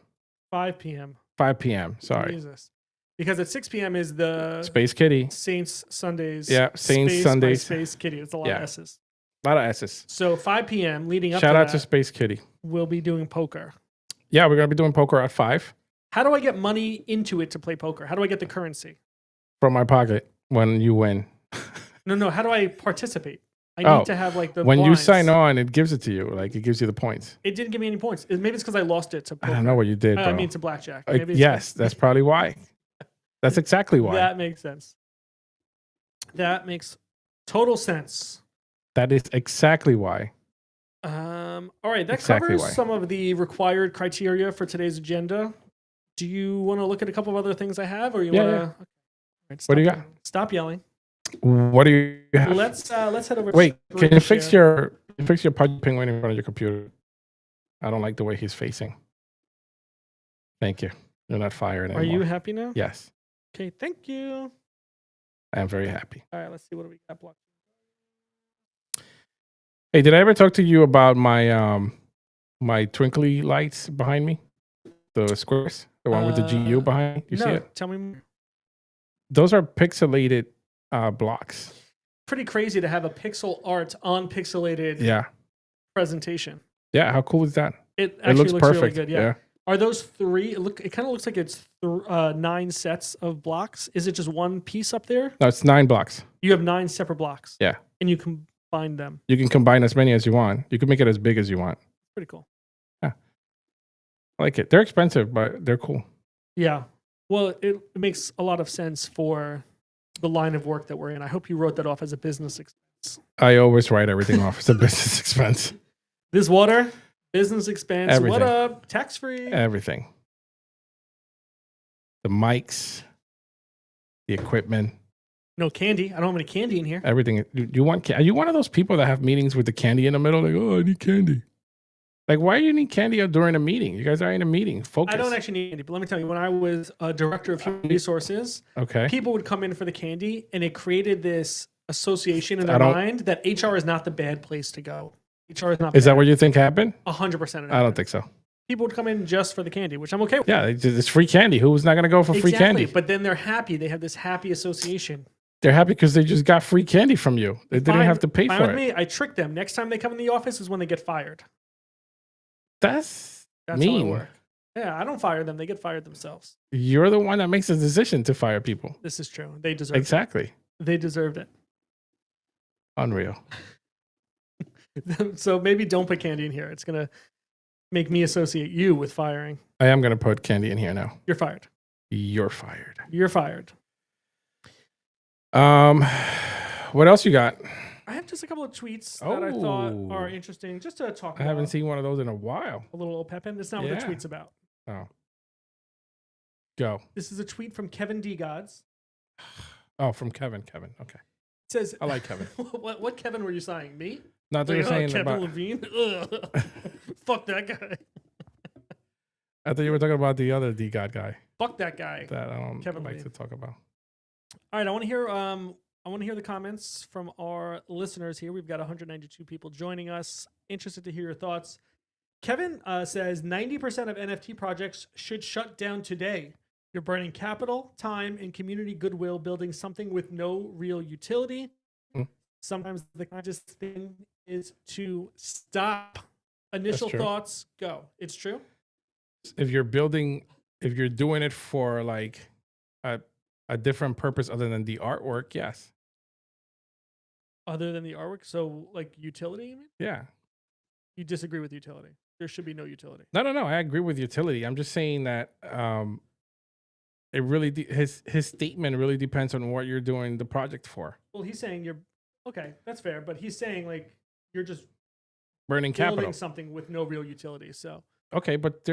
[SPEAKER 1] 5 p.m.
[SPEAKER 2] 5 p.m. Sorry,
[SPEAKER 1] Jesus. Because at 6 p.m. is the
[SPEAKER 2] Space Kitty.
[SPEAKER 1] Saints Sundays.
[SPEAKER 2] Yeah, Saints
[SPEAKER 1] Space by
[SPEAKER 2] Sundays.
[SPEAKER 1] Space Kitty. It's a lot
[SPEAKER 2] Yeah.
[SPEAKER 1] of S's.
[SPEAKER 2] A lot of S's.
[SPEAKER 1] So 5 p.m. leading up
[SPEAKER 2] Shout
[SPEAKER 1] to
[SPEAKER 2] out
[SPEAKER 1] that,
[SPEAKER 2] to Space Kitty.
[SPEAKER 1] we'll be doing poker.
[SPEAKER 2] Yeah, we're gonna be doing poker at 5
[SPEAKER 1] How do I get money into it to play poker? How do I get the currency?
[SPEAKER 2] from my pocket when you win.
[SPEAKER 1] No. How do I participate? I
[SPEAKER 2] Oh,
[SPEAKER 1] need to have like the
[SPEAKER 2] When you
[SPEAKER 1] blinds.
[SPEAKER 2] sign on, it gives it to you. Like it gives you the points.
[SPEAKER 1] It didn't give me any points. Maybe it's because I lost it to poker.
[SPEAKER 2] I don't know what you did, bro.
[SPEAKER 1] I mean to blackjack.
[SPEAKER 2] Uh,
[SPEAKER 1] Maybe it's
[SPEAKER 2] yes, that's probably why. That's exactly why.
[SPEAKER 1] That makes sense. That makes total sense.
[SPEAKER 2] That is exactly why.
[SPEAKER 1] All right, that
[SPEAKER 2] Exactly
[SPEAKER 1] covers
[SPEAKER 2] why.
[SPEAKER 1] some of the required criteria for today's agenda. Do you want to look at a couple of other things I have, or you
[SPEAKER 2] Yeah,
[SPEAKER 1] want
[SPEAKER 2] yeah.
[SPEAKER 1] to? Right,
[SPEAKER 2] What do you got?
[SPEAKER 1] Stop yelling.
[SPEAKER 2] What do you have?
[SPEAKER 1] Let's head over.
[SPEAKER 2] Wait,
[SPEAKER 1] to
[SPEAKER 2] can you
[SPEAKER 1] screen
[SPEAKER 2] fix
[SPEAKER 1] share.
[SPEAKER 2] your Pudgy Penguin in front of your computer? I don't like the way he's facing. Thank you. You're not fired
[SPEAKER 1] Are
[SPEAKER 2] anymore.
[SPEAKER 1] you happy now?
[SPEAKER 2] Yes,
[SPEAKER 1] Okay, thank you.
[SPEAKER 2] I am very happy.
[SPEAKER 1] All right, let's see what do we got blocked.
[SPEAKER 2] Hey, did I ever talk to you about my my twinkly lights behind me? The squares, the one with the GU behind me. You
[SPEAKER 1] no,
[SPEAKER 2] see it?
[SPEAKER 1] tell me more.
[SPEAKER 2] Those are pixelated blocks.
[SPEAKER 1] Pretty crazy to have a pixel art on pixelated
[SPEAKER 2] Yeah,
[SPEAKER 1] presentation.
[SPEAKER 2] yeah. How cool is that?
[SPEAKER 1] It
[SPEAKER 2] It
[SPEAKER 1] actually
[SPEAKER 2] looks
[SPEAKER 1] looks
[SPEAKER 2] perfect.
[SPEAKER 1] really good. Yeah. Are those three? It kind of looks like it's 9 sets of blocks. Is it just one piece up there?
[SPEAKER 2] No, it's 9 blocks.
[SPEAKER 1] You have 9 separate blocks.
[SPEAKER 2] Yeah.
[SPEAKER 1] And you combine them.
[SPEAKER 2] You can combine as many as you want. You can make it as big as you want.
[SPEAKER 1] Pretty cool.
[SPEAKER 2] Yeah. I like it. They're expensive, but they're cool.
[SPEAKER 1] Yeah. Well, it makes a lot of sense for the line of work that we're in. I hope you wrote that off as a business expense.
[SPEAKER 2] I always write everything off as a business expense.
[SPEAKER 1] This water, business expense.
[SPEAKER 2] Everything.
[SPEAKER 1] What up? Tax free.
[SPEAKER 2] Everything. The mics, the equipment.
[SPEAKER 1] No candy. I don't have any candy in here.
[SPEAKER 2] Everything. You want? Are you one of those people that have meetings with the candy in the middle? Like, oh, I need candy. Like, why do you need candy during a meeting? You guys are in a meeting. Focus.
[SPEAKER 1] I don't actually need candy, but let me tell you, when I was a director of human resources,
[SPEAKER 2] okay,
[SPEAKER 1] people would come in for the candy, and it created this association in their mind that HR is not the bad place to go. HR is not.
[SPEAKER 2] Is that what you think happened?
[SPEAKER 1] 100%.
[SPEAKER 2] I don't think so.
[SPEAKER 1] People would come in just for the candy, which I'm okay with.
[SPEAKER 2] Yeah, it's free candy. Who's not going to go for free candy?
[SPEAKER 1] But then they're happy. They have this happy association.
[SPEAKER 2] They're happy because they just got free candy from you. They didn't have to pay for it.
[SPEAKER 1] Me, I trick them. Next time they come in the office is when they get fired.
[SPEAKER 2] That's mean.
[SPEAKER 1] How I work. Yeah, I don't fire them. They get fired themselves.
[SPEAKER 2] You're the one that makes the decision to fire people.
[SPEAKER 1] This is true. They deserve
[SPEAKER 2] exactly.
[SPEAKER 1] it. They deserved it.
[SPEAKER 2] Unreal.
[SPEAKER 1] So maybe don't put candy in here. It's going to make me associate you with firing.
[SPEAKER 2] I am going to put candy in here now.
[SPEAKER 1] You're fired.
[SPEAKER 2] You're fired.
[SPEAKER 1] You're fired.
[SPEAKER 2] What else you got?
[SPEAKER 1] I have just a couple of tweets that I thought are interesting just to talk about.
[SPEAKER 2] I haven't seen one of those in a while.
[SPEAKER 1] A little Pepin. That's not what the tweet's about.
[SPEAKER 2] Oh. Go.
[SPEAKER 1] This is a tweet from Kevin D. Gods.
[SPEAKER 2] Oh, from Kevin. Kevin. Okay.
[SPEAKER 1] It says,
[SPEAKER 2] I like Kevin.
[SPEAKER 1] What Kevin were you saying? Me?
[SPEAKER 2] Not that you're saying
[SPEAKER 1] Kevin
[SPEAKER 2] about
[SPEAKER 1] Levine? Fuck that guy.
[SPEAKER 2] I thought you were talking about the other D God guy.
[SPEAKER 1] Fuck that guy.
[SPEAKER 2] That I don't
[SPEAKER 1] Kevin
[SPEAKER 2] like
[SPEAKER 1] Levine.
[SPEAKER 2] to talk about.
[SPEAKER 1] All right, I want to hear the comments from our listeners here. We've got 192 people joining us. Interested to hear your thoughts. Kevin says 90% of NFT projects should shut down today. You're burning capital, time, and community goodwill building something with no real utility. Sometimes the kindest thing is to stop. Initial thoughts, go. It's true.
[SPEAKER 2] If you're doing it for like a different purpose other than the artwork, yes.
[SPEAKER 1] Other than the artwork? So like utility, you mean?
[SPEAKER 2] Yeah.
[SPEAKER 1] You disagree with utility. There should be no utility.
[SPEAKER 2] No. I agree with utility. I'm just saying that it really his statement really depends on what you're doing the project for.
[SPEAKER 1] Well, he's saying you're okay. That's fair, but he's saying like you're just
[SPEAKER 2] burning capital,
[SPEAKER 1] something with no real utility. So
[SPEAKER 2] okay, but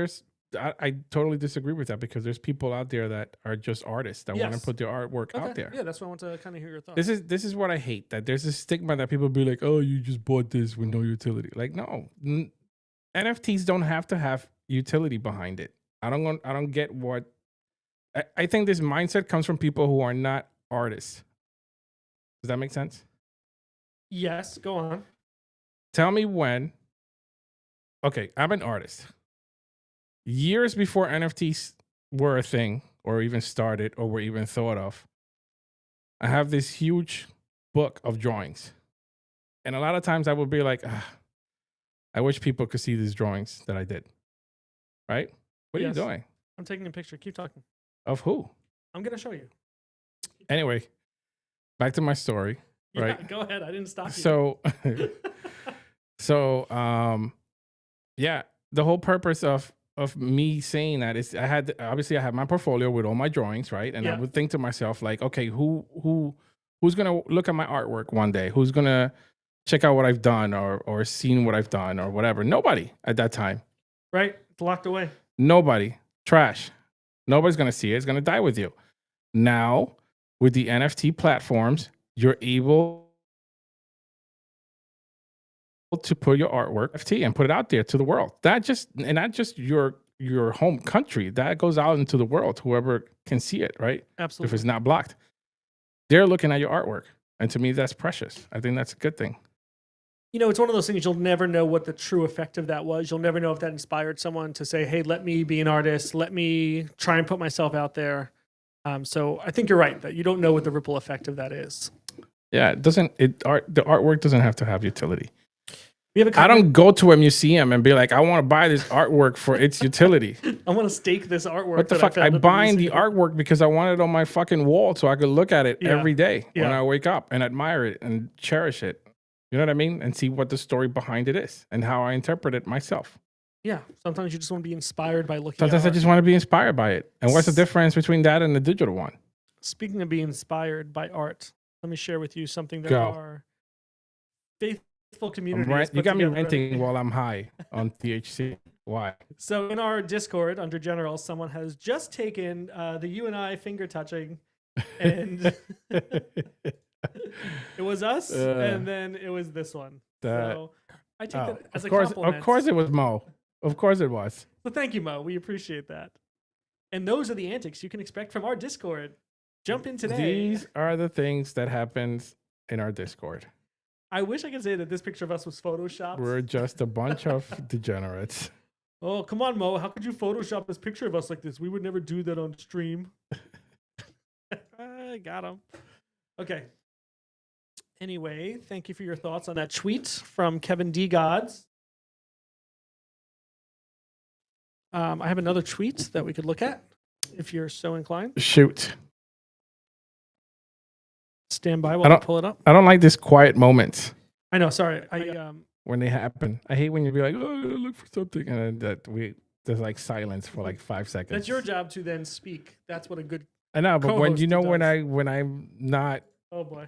[SPEAKER 2] I totally disagree with that because there's people out there that are just artists that want to put their artwork out there.
[SPEAKER 1] Yeah, that's why I want to kind of hear your thoughts.
[SPEAKER 2] This is what I hate, that there's a stigma that people be like, oh, you just bought this with no utility. Like, no, NFTs don't have to have utility behind it. I don't get what. I think this mindset comes from people who are not artists. Does that make sense?
[SPEAKER 1] Yes, go on.
[SPEAKER 2] Tell me when. Okay, I'm an artist. Years before NFTs were a thing or even started or were even thought of, I have this huge book of drawings. And a lot of times I would be like, I wish people could see these drawings that I did. Right? What are you doing?
[SPEAKER 1] I'm taking a picture. Keep talking.
[SPEAKER 2] Of who?
[SPEAKER 1] I'm going to show you.
[SPEAKER 2] Anyway, back to my story.
[SPEAKER 1] Yeah,
[SPEAKER 2] right?
[SPEAKER 1] Go ahead. I didn't stop you.
[SPEAKER 2] Yeah, the whole purpose of me saying that is I had my portfolio with all my drawings, right? And I would think to myself like, okay, who's gonna look at my artwork one day? Who's gonna check out what I've done or seen what I've done or whatever? Nobody at that time.
[SPEAKER 1] Right? It's locked away.
[SPEAKER 2] Nobody. Trash. Nobody's gonna see it. It's gonna die with you. Now, with the NFT platforms, you're able to put your artwork NFT and put it out there to the world. Not just your home country. That goes out into the world. Whoever can see it, right?
[SPEAKER 1] Absolutely.
[SPEAKER 2] If it's not blocked, they're looking at your artwork, and to me, that's precious. I think that's a good thing.
[SPEAKER 1] You know, it's one of those things you'll never know what the true effect of that was. You'll never know if that inspired someone to say, "Hey, let me be an artist. Let me try and put myself out there." So I think you're right that you don't know what the ripple effect of that is.
[SPEAKER 2] Yeah, the artwork doesn't have to have utility.
[SPEAKER 1] We have a
[SPEAKER 2] I
[SPEAKER 1] comment.
[SPEAKER 2] don't go to a museum and be like, I want to buy this artwork for its utility.
[SPEAKER 1] I want to stake this artwork.
[SPEAKER 2] What the
[SPEAKER 1] that
[SPEAKER 2] fuck? I
[SPEAKER 1] found at
[SPEAKER 2] buy the
[SPEAKER 1] museum.
[SPEAKER 2] artwork because I want it on my fucking wall so I could look at it
[SPEAKER 1] Yeah.
[SPEAKER 2] every day when
[SPEAKER 1] Yeah.
[SPEAKER 2] I wake up and admire it and cherish it. You know what I mean? And see what the story behind it is and how I interpret it myself.
[SPEAKER 1] Yeah. Sometimes you just want to be inspired by looking
[SPEAKER 2] Sometimes
[SPEAKER 1] at
[SPEAKER 2] I just want to be inspired by it. And what's the difference between that and the digital one?
[SPEAKER 1] Speaking of being inspired by art, let me share with you something that
[SPEAKER 2] Go.
[SPEAKER 1] our faithful community has
[SPEAKER 2] You
[SPEAKER 1] put
[SPEAKER 2] got me
[SPEAKER 1] together.
[SPEAKER 2] ranting while I'm high on THC. Why?
[SPEAKER 1] So in our Discord under General, someone has just taken the you and I finger touching, and it was us, and then it was this one. So I take that as a compliment.
[SPEAKER 2] Of course it was Mo. Of course it was.
[SPEAKER 1] So thank you, Mo. We appreciate that. And those are the antics you can expect from our Discord. Jump in today.
[SPEAKER 2] These are the things that happens in our Discord.
[SPEAKER 1] I wish I could say that this picture of us was photoshopped.
[SPEAKER 2] We're just a bunch of degenerates.
[SPEAKER 1] Oh, come on, Mo. How could you Photoshop this picture of us like this? We would never do that on stream. I got him. Okay. Anyway, thank you for your thoughts on that tweet from Kevin D. Gods. I have another tweet that we could look at if you're so inclined.
[SPEAKER 2] Shoot.
[SPEAKER 1] Stand by while I pull it up.
[SPEAKER 2] I don't like this quiet moments
[SPEAKER 1] I know. Sorry.
[SPEAKER 2] when they happen. I hate when you be like, oh, I gotta look for something. And then there's like silence for like 5 seconds.
[SPEAKER 1] That's your job to then speak. That's what a good.
[SPEAKER 2] I know, but when
[SPEAKER 1] co-host
[SPEAKER 2] when I'm not.
[SPEAKER 1] Oh boy.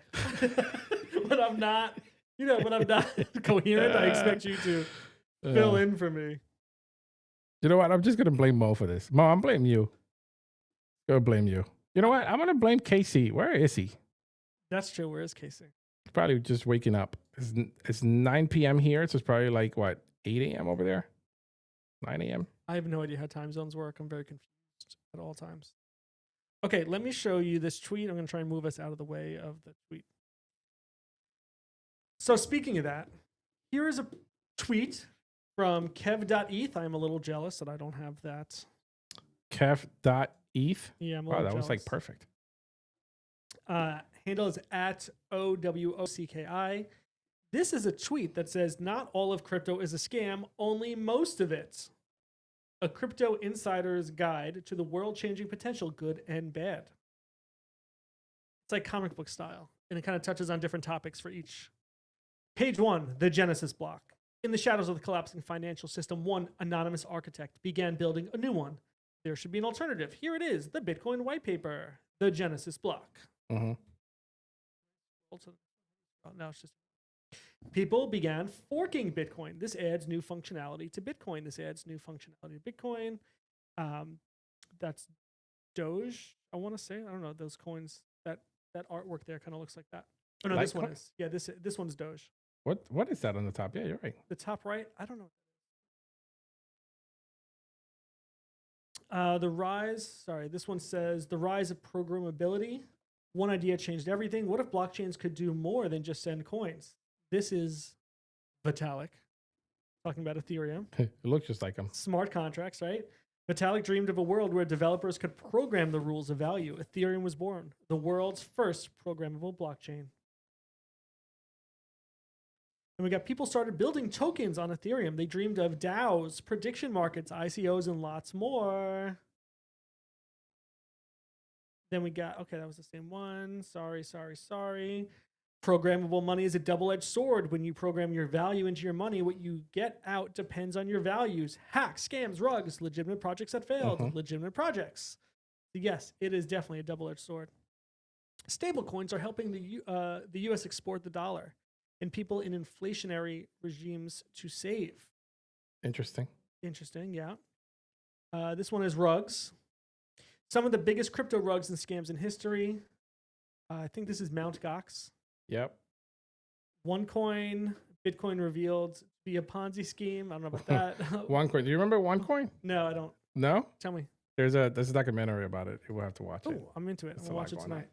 [SPEAKER 1] When I'm not, when I'm not coherent, I expect you to fill in for me.
[SPEAKER 2] You know what? I'm just gonna blame Mo for this. Mo, I'm blaming you. Gonna blame you. You know what? I'm gonna blame Casey. Where is he?
[SPEAKER 1] That's true. Where is Casey?
[SPEAKER 2] Probably just waking up. It's 9 p.m. here, so it's probably like what, 8 a.m. over there? 9 a.m.
[SPEAKER 1] I have no idea how time zones work. I'm very confused at all times. Okay, let me show you this tweet. I'm going to try and move us out of the way of the tweet. So speaking of that, here is a tweet from kev.eth. I'm a little jealous that I don't have that.
[SPEAKER 2] Kev.eth?
[SPEAKER 1] Yeah, I'm a
[SPEAKER 2] wow,
[SPEAKER 1] little
[SPEAKER 2] that
[SPEAKER 1] jealous.
[SPEAKER 2] was like perfect.
[SPEAKER 1] Handle is at OWOCKI. This is a tweet that says, not all of crypto is a scam, only most of it. A crypto insider's guide to the world-changing potential, good and bad. It's like comic book style, and it kind of touches on different topics for each. Page 1, the Genesis block. In the shadows of the collapsing financial system, one anonymous architect began building a new one. There should be an alternative. Here it is, the Bitcoin white paper, the Genesis block.
[SPEAKER 2] Mm-hmm.
[SPEAKER 1] Also, now it's just people began forking Bitcoin. This adds new functionality to Bitcoin. Bitcoin. That's Doge. I want to say. I don't know. Those coins. That artwork there kind of looks like that. Oh no, this one is. Yeah, this one's Doge.
[SPEAKER 2] What is that on the top? Yeah, you're right.
[SPEAKER 1] The top right. I don't know. The rise. Sorry, this one says the rise of programmability. One idea changed everything. What if blockchains could do more than just send coins? This is Vitalik talking about Ethereum.
[SPEAKER 2] It looks just like him.
[SPEAKER 1] Smart contracts, right? Vitalik dreamed of a world where developers could program the rules of value. Ethereum was born, the world's first programmable blockchain. And we got people started building tokens on Ethereum. They dreamed of DAOs, prediction markets, ICOs, and lots more. Then we got, okay, that was the same one. Sorry. Programmable money is a double-edged sword. When you program your value into your money, what you get out depends on your values. Hacks, scams, rugs, legitimate projects that failed, legitimate projects. Yes, it is definitely a double-edged sword. Stablecoins are helping the U.S. export the dollar and people in inflationary regimes to save.
[SPEAKER 2] Interesting,
[SPEAKER 1] yeah. This one is rugs. Some of the biggest crypto rugs and scams in history. I think this is Mt. Gox.
[SPEAKER 2] Yep.
[SPEAKER 1] OneCoin, Bitcoin revealed to be a Ponzi scheme. I don't know about that.
[SPEAKER 2] OneCoin. Do you remember OneCoin?
[SPEAKER 1] No, I don't.
[SPEAKER 2] No?
[SPEAKER 1] Tell me.
[SPEAKER 2] There's a documentary about it. We'll have to watch it.
[SPEAKER 1] Oh, I'm into it.
[SPEAKER 2] It's
[SPEAKER 1] I'll watch it tonight.
[SPEAKER 2] night.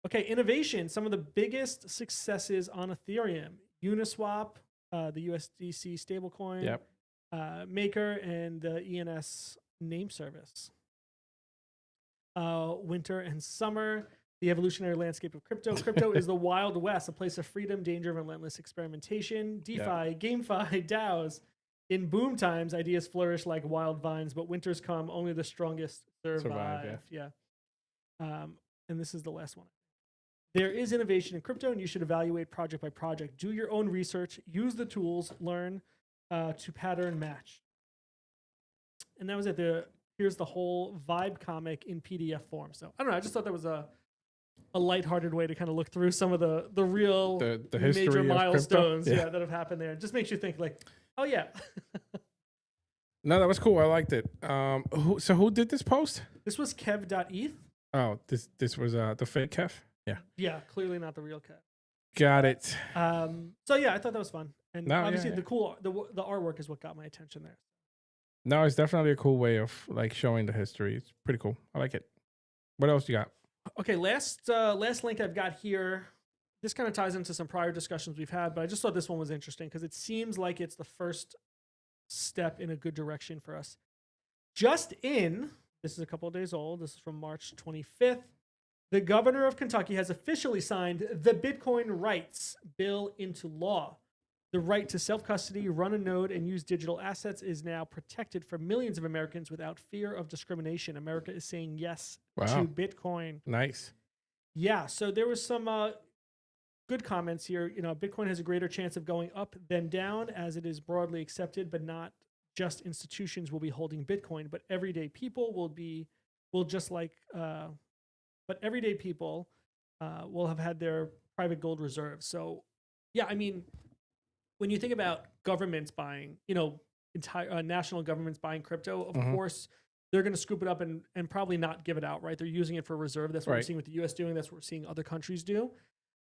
[SPEAKER 1] Okay, innovation. Some of the biggest successes on Ethereum. Uniswap, the USDC stablecoin.
[SPEAKER 2] Yep.
[SPEAKER 1] Maker, and the ENS name service. Winter and summer. The evolutionary landscape of crypto. Crypto is the Wild West, a place of freedom, danger, and relentless experimentation. DeFi, GameFi, DAOs. In boom times, ideas flourish like wild vines, but winters come, only the strongest survive. Yeah. And this is the last one. There is innovation in crypto, and you should evaluate project by project. Do your own research, use the tools, learn to pattern match. And that was it. Here's the whole vibe comic in PDF form. So I don't know. I just thought that was a lighthearted way to kind of look through some of the real
[SPEAKER 2] the history
[SPEAKER 1] major
[SPEAKER 2] of
[SPEAKER 1] milestones
[SPEAKER 2] crypto.
[SPEAKER 1] that have happened there. It just makes you think like, oh yeah.
[SPEAKER 2] No, that was cool. I liked it. Who did this post?
[SPEAKER 1] This was kev.eth.
[SPEAKER 2] Oh, this was the fake Kev? Yeah.
[SPEAKER 1] Yeah, clearly not the real Kev.
[SPEAKER 2] Got it.
[SPEAKER 1] So yeah, I thought that was fun. And
[SPEAKER 2] No,
[SPEAKER 1] obviously
[SPEAKER 2] yeah.
[SPEAKER 1] the artwork is what got my attention there.
[SPEAKER 2] No, it's definitely a cool way of like showing the history. It's pretty cool. I like it. What else you got?
[SPEAKER 1] Okay, last link I've got here. This kind of ties into some prior discussions we've had, but I just thought this one was interesting because it seems like it's the first step in a good direction for us. This is a couple of days old. This is from March 25th. The governor of Kentucky has officially signed the Bitcoin Rights Bill into law. The right to self-custody, run a node, and use digital assets is now protected for millions of Americans without fear of discrimination. America is saying yes to Bitcoin.
[SPEAKER 2] Nice.
[SPEAKER 1] Yeah, so there was some good comments here. You know, Bitcoin has a greater chance of going up than down as it is broadly accepted, but not just institutions will be holding Bitcoin, but everyday people will have had their private gold reserves. So, yeah, I mean, when you think about governments buying, entire national governments buying crypto, of course, they're going to scoop it up and probably not give it out, right? They're using it for reserve. That's what we're seeing with the U.S. doing. That's what we're seeing other countries do.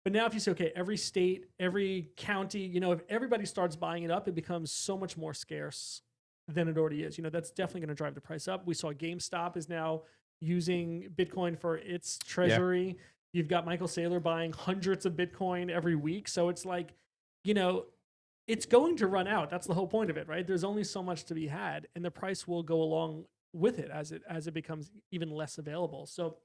[SPEAKER 1] But now if you say, okay, every state, every county, if everybody starts buying it up, it becomes so much more scarce than it already is. That's definitely going to drive the price up. We saw GameStop is now using Bitcoin for its treasury. Yeah. You've got Michael Saylor buying hundreds of Bitcoin every week. So it's like, it's going to run out. That's the whole point of it, right? There's only so much to be had, and the price will go along with it as it becomes even less available. So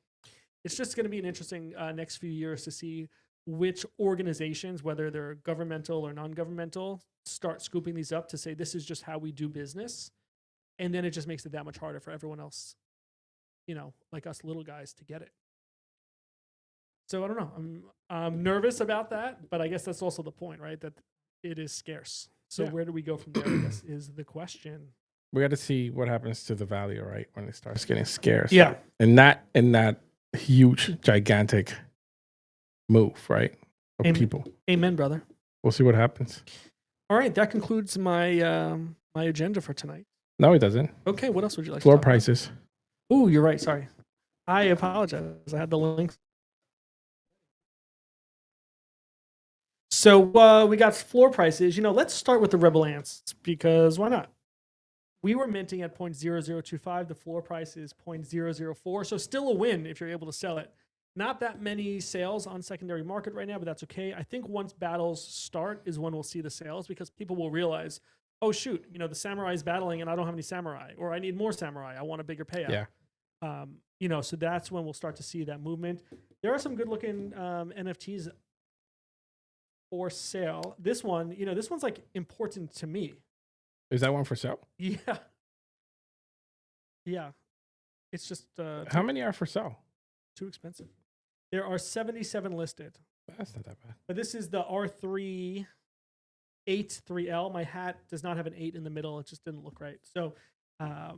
[SPEAKER 1] it's just going to be an interesting next few years to see which organizations, whether they're governmental or non-governmental, start scooping these up to say this is just how we do business, and then it just makes it that much harder for everyone else, like us little guys, to get it. So I don't know. I'm nervous about that, but I guess that's also the point, right? That it is scarce. So where do we go from there, I guess, is the question.
[SPEAKER 2] We got to see what happens to the value, right? When it starts getting scarce.
[SPEAKER 1] Yeah.
[SPEAKER 2] And not in that huge, gigantic move, right? Of people.
[SPEAKER 1] Amen, brother.
[SPEAKER 2] We'll see what happens.
[SPEAKER 1] All right. That concludes my my agenda for tonight.
[SPEAKER 2] No, it doesn't.
[SPEAKER 1] Okay. What else would you like
[SPEAKER 2] Floor
[SPEAKER 1] to talk
[SPEAKER 2] prices.
[SPEAKER 1] Oh, you're right. Sorry. I apologize. I had the links. So we got floor prices. Let's start with the Rebel Ants because why not? We were minting at 0.0025. The floor price is 0.004. So still a win if you're able to sell it. Not that many sales on secondary market right now, but that's okay. I think once battles start is when we'll see the sales because people will realize, oh shoot, the samurai is battling and I don't have any samurai, or I need more samurai. I want a bigger payout. Yeah. So that's when we'll start to see that movement. There are some good looking NFTs for sale. This one, this one's like important to me.
[SPEAKER 2] Is that one for sale?
[SPEAKER 1] Yeah. Yeah. It's just
[SPEAKER 2] how many are for sale?
[SPEAKER 1] Too expensive. There are 77 listed.
[SPEAKER 2] That's not that bad. But
[SPEAKER 1] this is the R3 3L. My hat does not have an 8 in the middle. It just didn't look right. So I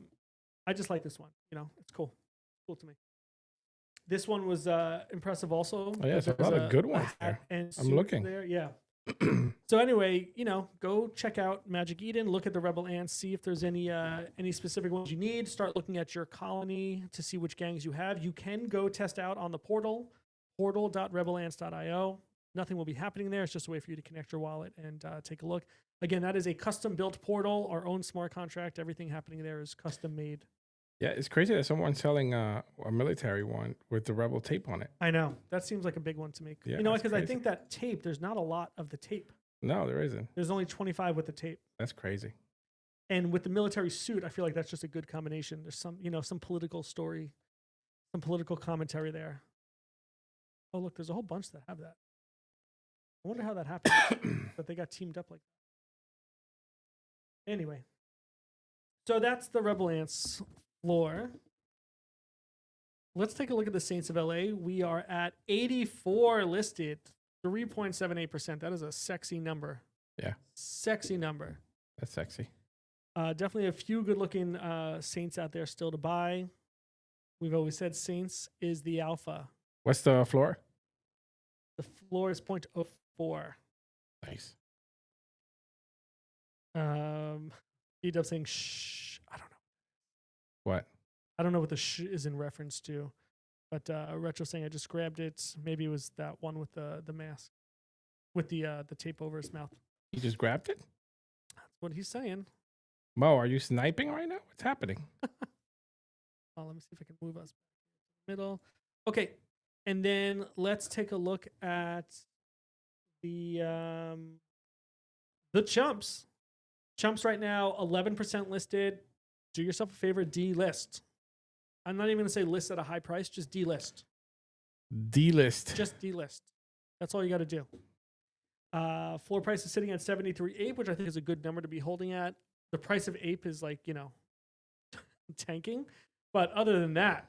[SPEAKER 1] just like this one. It's cool. Cool to me. This one was impressive also.
[SPEAKER 2] Oh, yeah, there's a lot of good ones there. I'm looking.
[SPEAKER 1] There. Yeah. So anyway, go check out Magic Eden, look at the Rebel Ants, see if there's any specific ones you need. Start looking at your colony to see which gangs you have. You can go test out on the portal.rebelants.io. Nothing will be happening there. It's just a way for you to connect your wallet and take a look. Again, that is a custom-built portal, our own smart contract. Everything happening there is custom-made.
[SPEAKER 2] Yeah, it's crazy that someone's selling a military one with the Rebel tape on it.
[SPEAKER 1] I know. That seems like a big one to me.
[SPEAKER 2] Yeah,
[SPEAKER 1] because I think that tape, there's not a lot of the tape.
[SPEAKER 2] No, there isn't.
[SPEAKER 1] There's only 25 with the tape.
[SPEAKER 2] That's crazy.
[SPEAKER 1] And with the military suit, I feel like that's just a good combination. There's some political story, some political commentary there. Oh, look, there's a whole bunch that have that. I wonder how that happened, that they got teamed up like that. Anyway, so that's the Rebel Ants floor. Let's take a look at the Saints of LA. We are at 84 listed, 3.78%. That is a sexy number.
[SPEAKER 2] Yeah.
[SPEAKER 1] Sexy number.
[SPEAKER 2] That's sexy.
[SPEAKER 1] Definitely a few good-looking Saints out there still to buy. We've always said Saints is the alpha.
[SPEAKER 2] What's the floor?
[SPEAKER 1] The floor is 0.04.
[SPEAKER 2] Nice.
[SPEAKER 1] E-Dub saying shh. I don't know.
[SPEAKER 2] What?
[SPEAKER 1] I don't know what the sh is in reference to. But Retro saying I just grabbed it. Maybe it was that one with the mask. With the tape over his mouth.
[SPEAKER 2] You just grabbed it?
[SPEAKER 1] That's what he's saying.
[SPEAKER 2] Mo, are you sniping right now? What's happening?
[SPEAKER 1] Oh, let me see if I can move us back to the middle. Okay. And then let's take a look at the chumps. Chumps right now, 11% listed. Do yourself a favor, delist. I'm not even going to say list at a high price, just delist.
[SPEAKER 2] D-list.
[SPEAKER 1] Just delist. That's all you got to do. Floor price is sitting at 73 ape, which I think is a good number to be holding at. The price of ape is like, tanking. But other than that,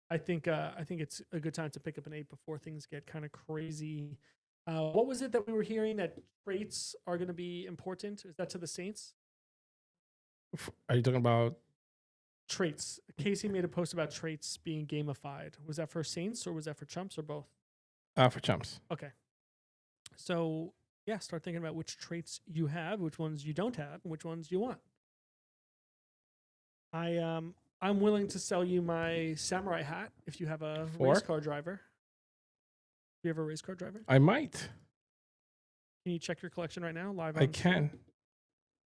[SPEAKER 1] I think it's a good time to pick up an ape before things get kind of crazy. What was it that we were hearing that traits are going to be important? Is that to the Saints?
[SPEAKER 2] Are you talking about
[SPEAKER 1] Traits. Casey made a post about traits being gamified. Was that for Saints or was that for chumps or both?
[SPEAKER 2] for chumps?
[SPEAKER 1] Okay. So yeah, start thinking about which traits you have, which ones you don't have, and which ones you want. I'm willing to sell you my samurai hat if you have a race car driver. Do you have a race car driver?
[SPEAKER 2] I might.
[SPEAKER 1] Can you check your collection right now? Live.
[SPEAKER 2] I can.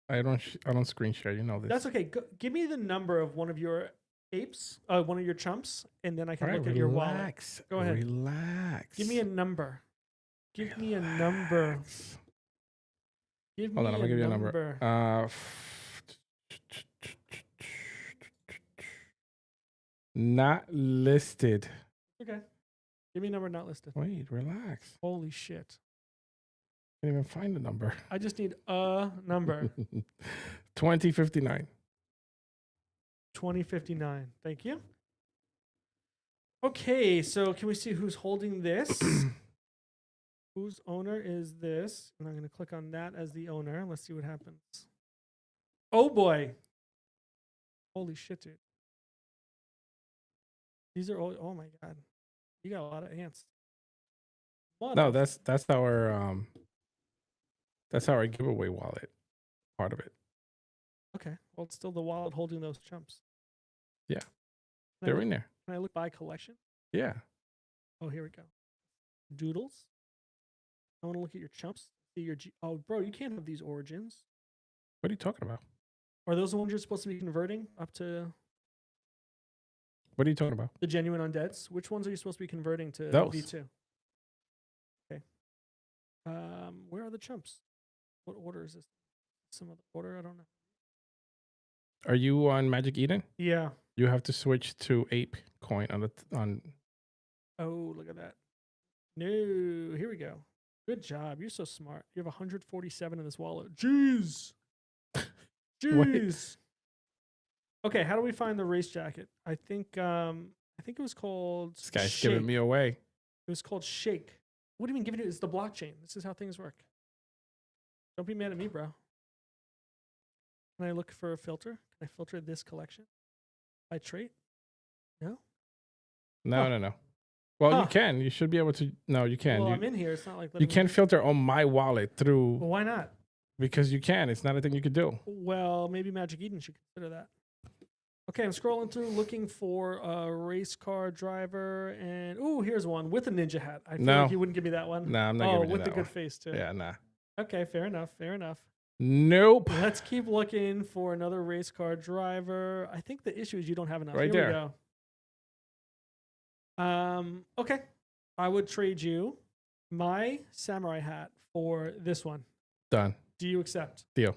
[SPEAKER 2] I don't screen share. You know this.
[SPEAKER 1] That's okay. Give me the number of one of your apes, one of your chumps, and then I can look at
[SPEAKER 2] relax.
[SPEAKER 1] your wallet. Go ahead.
[SPEAKER 2] Relax.
[SPEAKER 1] Give me a number. Give me a number. Give
[SPEAKER 2] Hold
[SPEAKER 1] me
[SPEAKER 2] on, I'm gonna give you a number. Not listed.
[SPEAKER 1] Okay. Give me a number not listed.
[SPEAKER 2] Wait, relax.
[SPEAKER 1] Holy shit.
[SPEAKER 2] Can't even find the number.
[SPEAKER 1] I just need a number.
[SPEAKER 2] 2059.
[SPEAKER 1] 2059. Thank you. Okay, so can we see who's holding this? Whose owner is this? And I'm going to click on that as the owner. Let's see what happens. Oh boy. Holy shit, dude. These are all, oh my God. You got a lot of ants.
[SPEAKER 2] No, that's our giveaway wallet. Part of it.
[SPEAKER 1] Okay. Well, it's still the wallet holding those chumps.
[SPEAKER 2] Yeah. They're in there.
[SPEAKER 1] Can I look by collection?
[SPEAKER 2] Yeah.
[SPEAKER 1] Oh, here we go. Doodles. I want to look at your chumps. See your oh, bro, you can't have these origins.
[SPEAKER 2] What are you talking about?
[SPEAKER 1] Are those the ones you're supposed to be converting up to?
[SPEAKER 2] What are you talking about?
[SPEAKER 1] The genuine undeads. Which ones are you supposed to be converting to
[SPEAKER 2] those.
[SPEAKER 1] V2? Okay. Where are the chumps? What order is this? Some other order? I don't know.
[SPEAKER 2] Are you on Magic Eden?
[SPEAKER 1] Yeah.
[SPEAKER 2] You have to switch to ape coin on.
[SPEAKER 1] Oh, look at that. No, here we go. Good job. You're so smart. You have 147 in this wallet. Jeez. Jeez. Okay, how do we find the race jacket? I think it was called
[SPEAKER 2] This guy's
[SPEAKER 1] Shake.
[SPEAKER 2] giving me away.
[SPEAKER 1] It was called Shake. What do you mean giving it? It's the blockchain. This is how things work. Don't be mad at me, bro. Can I look for a filter? Can I filter this collection by trait? No?
[SPEAKER 2] No. Well, you can. You should be able to. No, you can.
[SPEAKER 1] Well, I'm in here. It's not like
[SPEAKER 2] you can filter on my wallet through.
[SPEAKER 1] Well, why not?
[SPEAKER 2] Because you can. It's not a thing you could do.
[SPEAKER 1] Well, maybe Magic Eden should consider that. Okay, I'm scrolling through looking for a race car driver, and oh, here's one with a ninja hat. I feel like you wouldn't give me that one.
[SPEAKER 2] No, I'm not giving you
[SPEAKER 1] with
[SPEAKER 2] that
[SPEAKER 1] the good
[SPEAKER 2] one.
[SPEAKER 1] face too.
[SPEAKER 2] Yeah, nah.
[SPEAKER 1] Okay, fair enough. Fair enough.
[SPEAKER 2] Nope.
[SPEAKER 1] Let's keep looking for another race car driver. I think the issue is you don't have enough.
[SPEAKER 2] Right
[SPEAKER 1] Here
[SPEAKER 2] there.
[SPEAKER 1] We go. Okay. I would trade you my samurai hat for this one.
[SPEAKER 2] Done.
[SPEAKER 1] Do you accept?
[SPEAKER 2] Deal.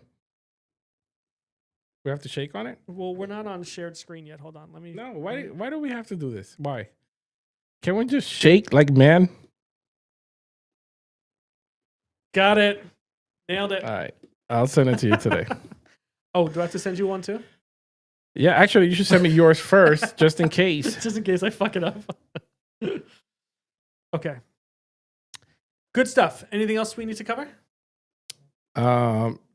[SPEAKER 2] We have to shake on it?
[SPEAKER 1] Well, we're not on shared screen yet. Hold on. Let me.
[SPEAKER 2] No. Why do we have to do this? Why? Can we just shake like man?
[SPEAKER 1] Got it. Nailed it.
[SPEAKER 2] All right. I'll send it to you today.
[SPEAKER 1] Oh, do I have to send you one too?
[SPEAKER 2] Yeah, actually, you should send me yours first, just in case.
[SPEAKER 1] Just in case I fuck it up. Okay. Good stuff. Anything else we need to cover?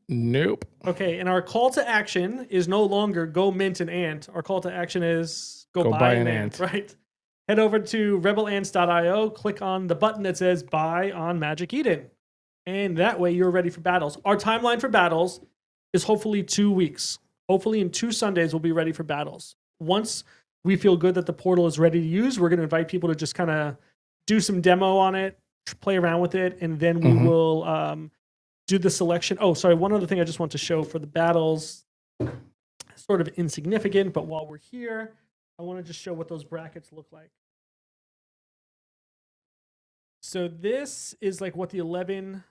[SPEAKER 2] Nope.
[SPEAKER 1] Okay, and our call to action is no longer go mint an ant. Our call to action is go buy an ant, right? Head over to rebelants.io, click on the button that says buy on Magic Eden. And that way you're ready for battles. Our timeline for battles is hopefully 2 weeks. Hopefully in 2 Sundays we'll be ready for battles. Once we feel good that the portal is ready to use, we're going to invite people to just kind of do some demo on it, play around with it, and then we will do the selection. Oh, sorry. One other thing I just want to show for the battles, sort of insignificant, but while we're here, I want to just show what those brackets look like. So this is like what the 11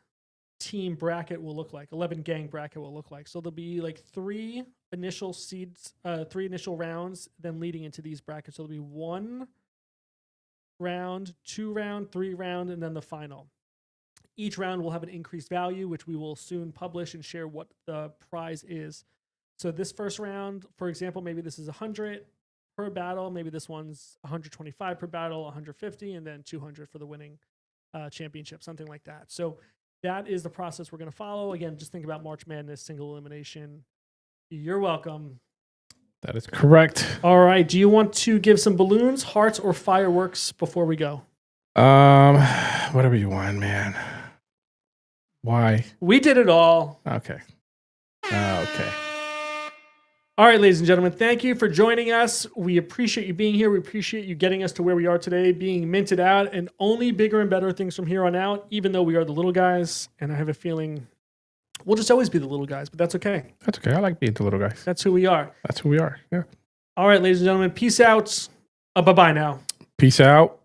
[SPEAKER 1] team bracket will look like, 11 gang bracket will look like. So there'll be like 3 initial seeds, 3 initial rounds, then leading into these brackets. So there'll be 1 round, 2 round, 3 round, and then the final. Each round will have an increased value, which we will soon publish and share what the prize is. So this first round, for example, maybe this is 100 per battle. Maybe this one's 125 per battle, 150, and then 200 for the winning championship, something like that. So that is the process we're going to follow. Again, just think about March Madness, single elimination. You're welcome.
[SPEAKER 2] That is correct.
[SPEAKER 1] All right. Do you want to give some balloons, hearts, or fireworks before we go?
[SPEAKER 2] Whatever you want, man. Why?
[SPEAKER 1] We did it all.
[SPEAKER 2] Okay. Okay.
[SPEAKER 1] All right, ladies and gentlemen, thank you for joining us. We appreciate you being here. We appreciate you getting us to where we are today, being minted out, and only bigger and better things from here on out, even though we are the little guys. And I have a feeling we'll just always be the little guys, but that's okay.
[SPEAKER 2] That's okay. I like being the little guys.
[SPEAKER 1] That's who we are.
[SPEAKER 2] That's who we are. Yeah.
[SPEAKER 1] All right, ladies and gentlemen, peace out. Bye-bye now.
[SPEAKER 2] Peace out.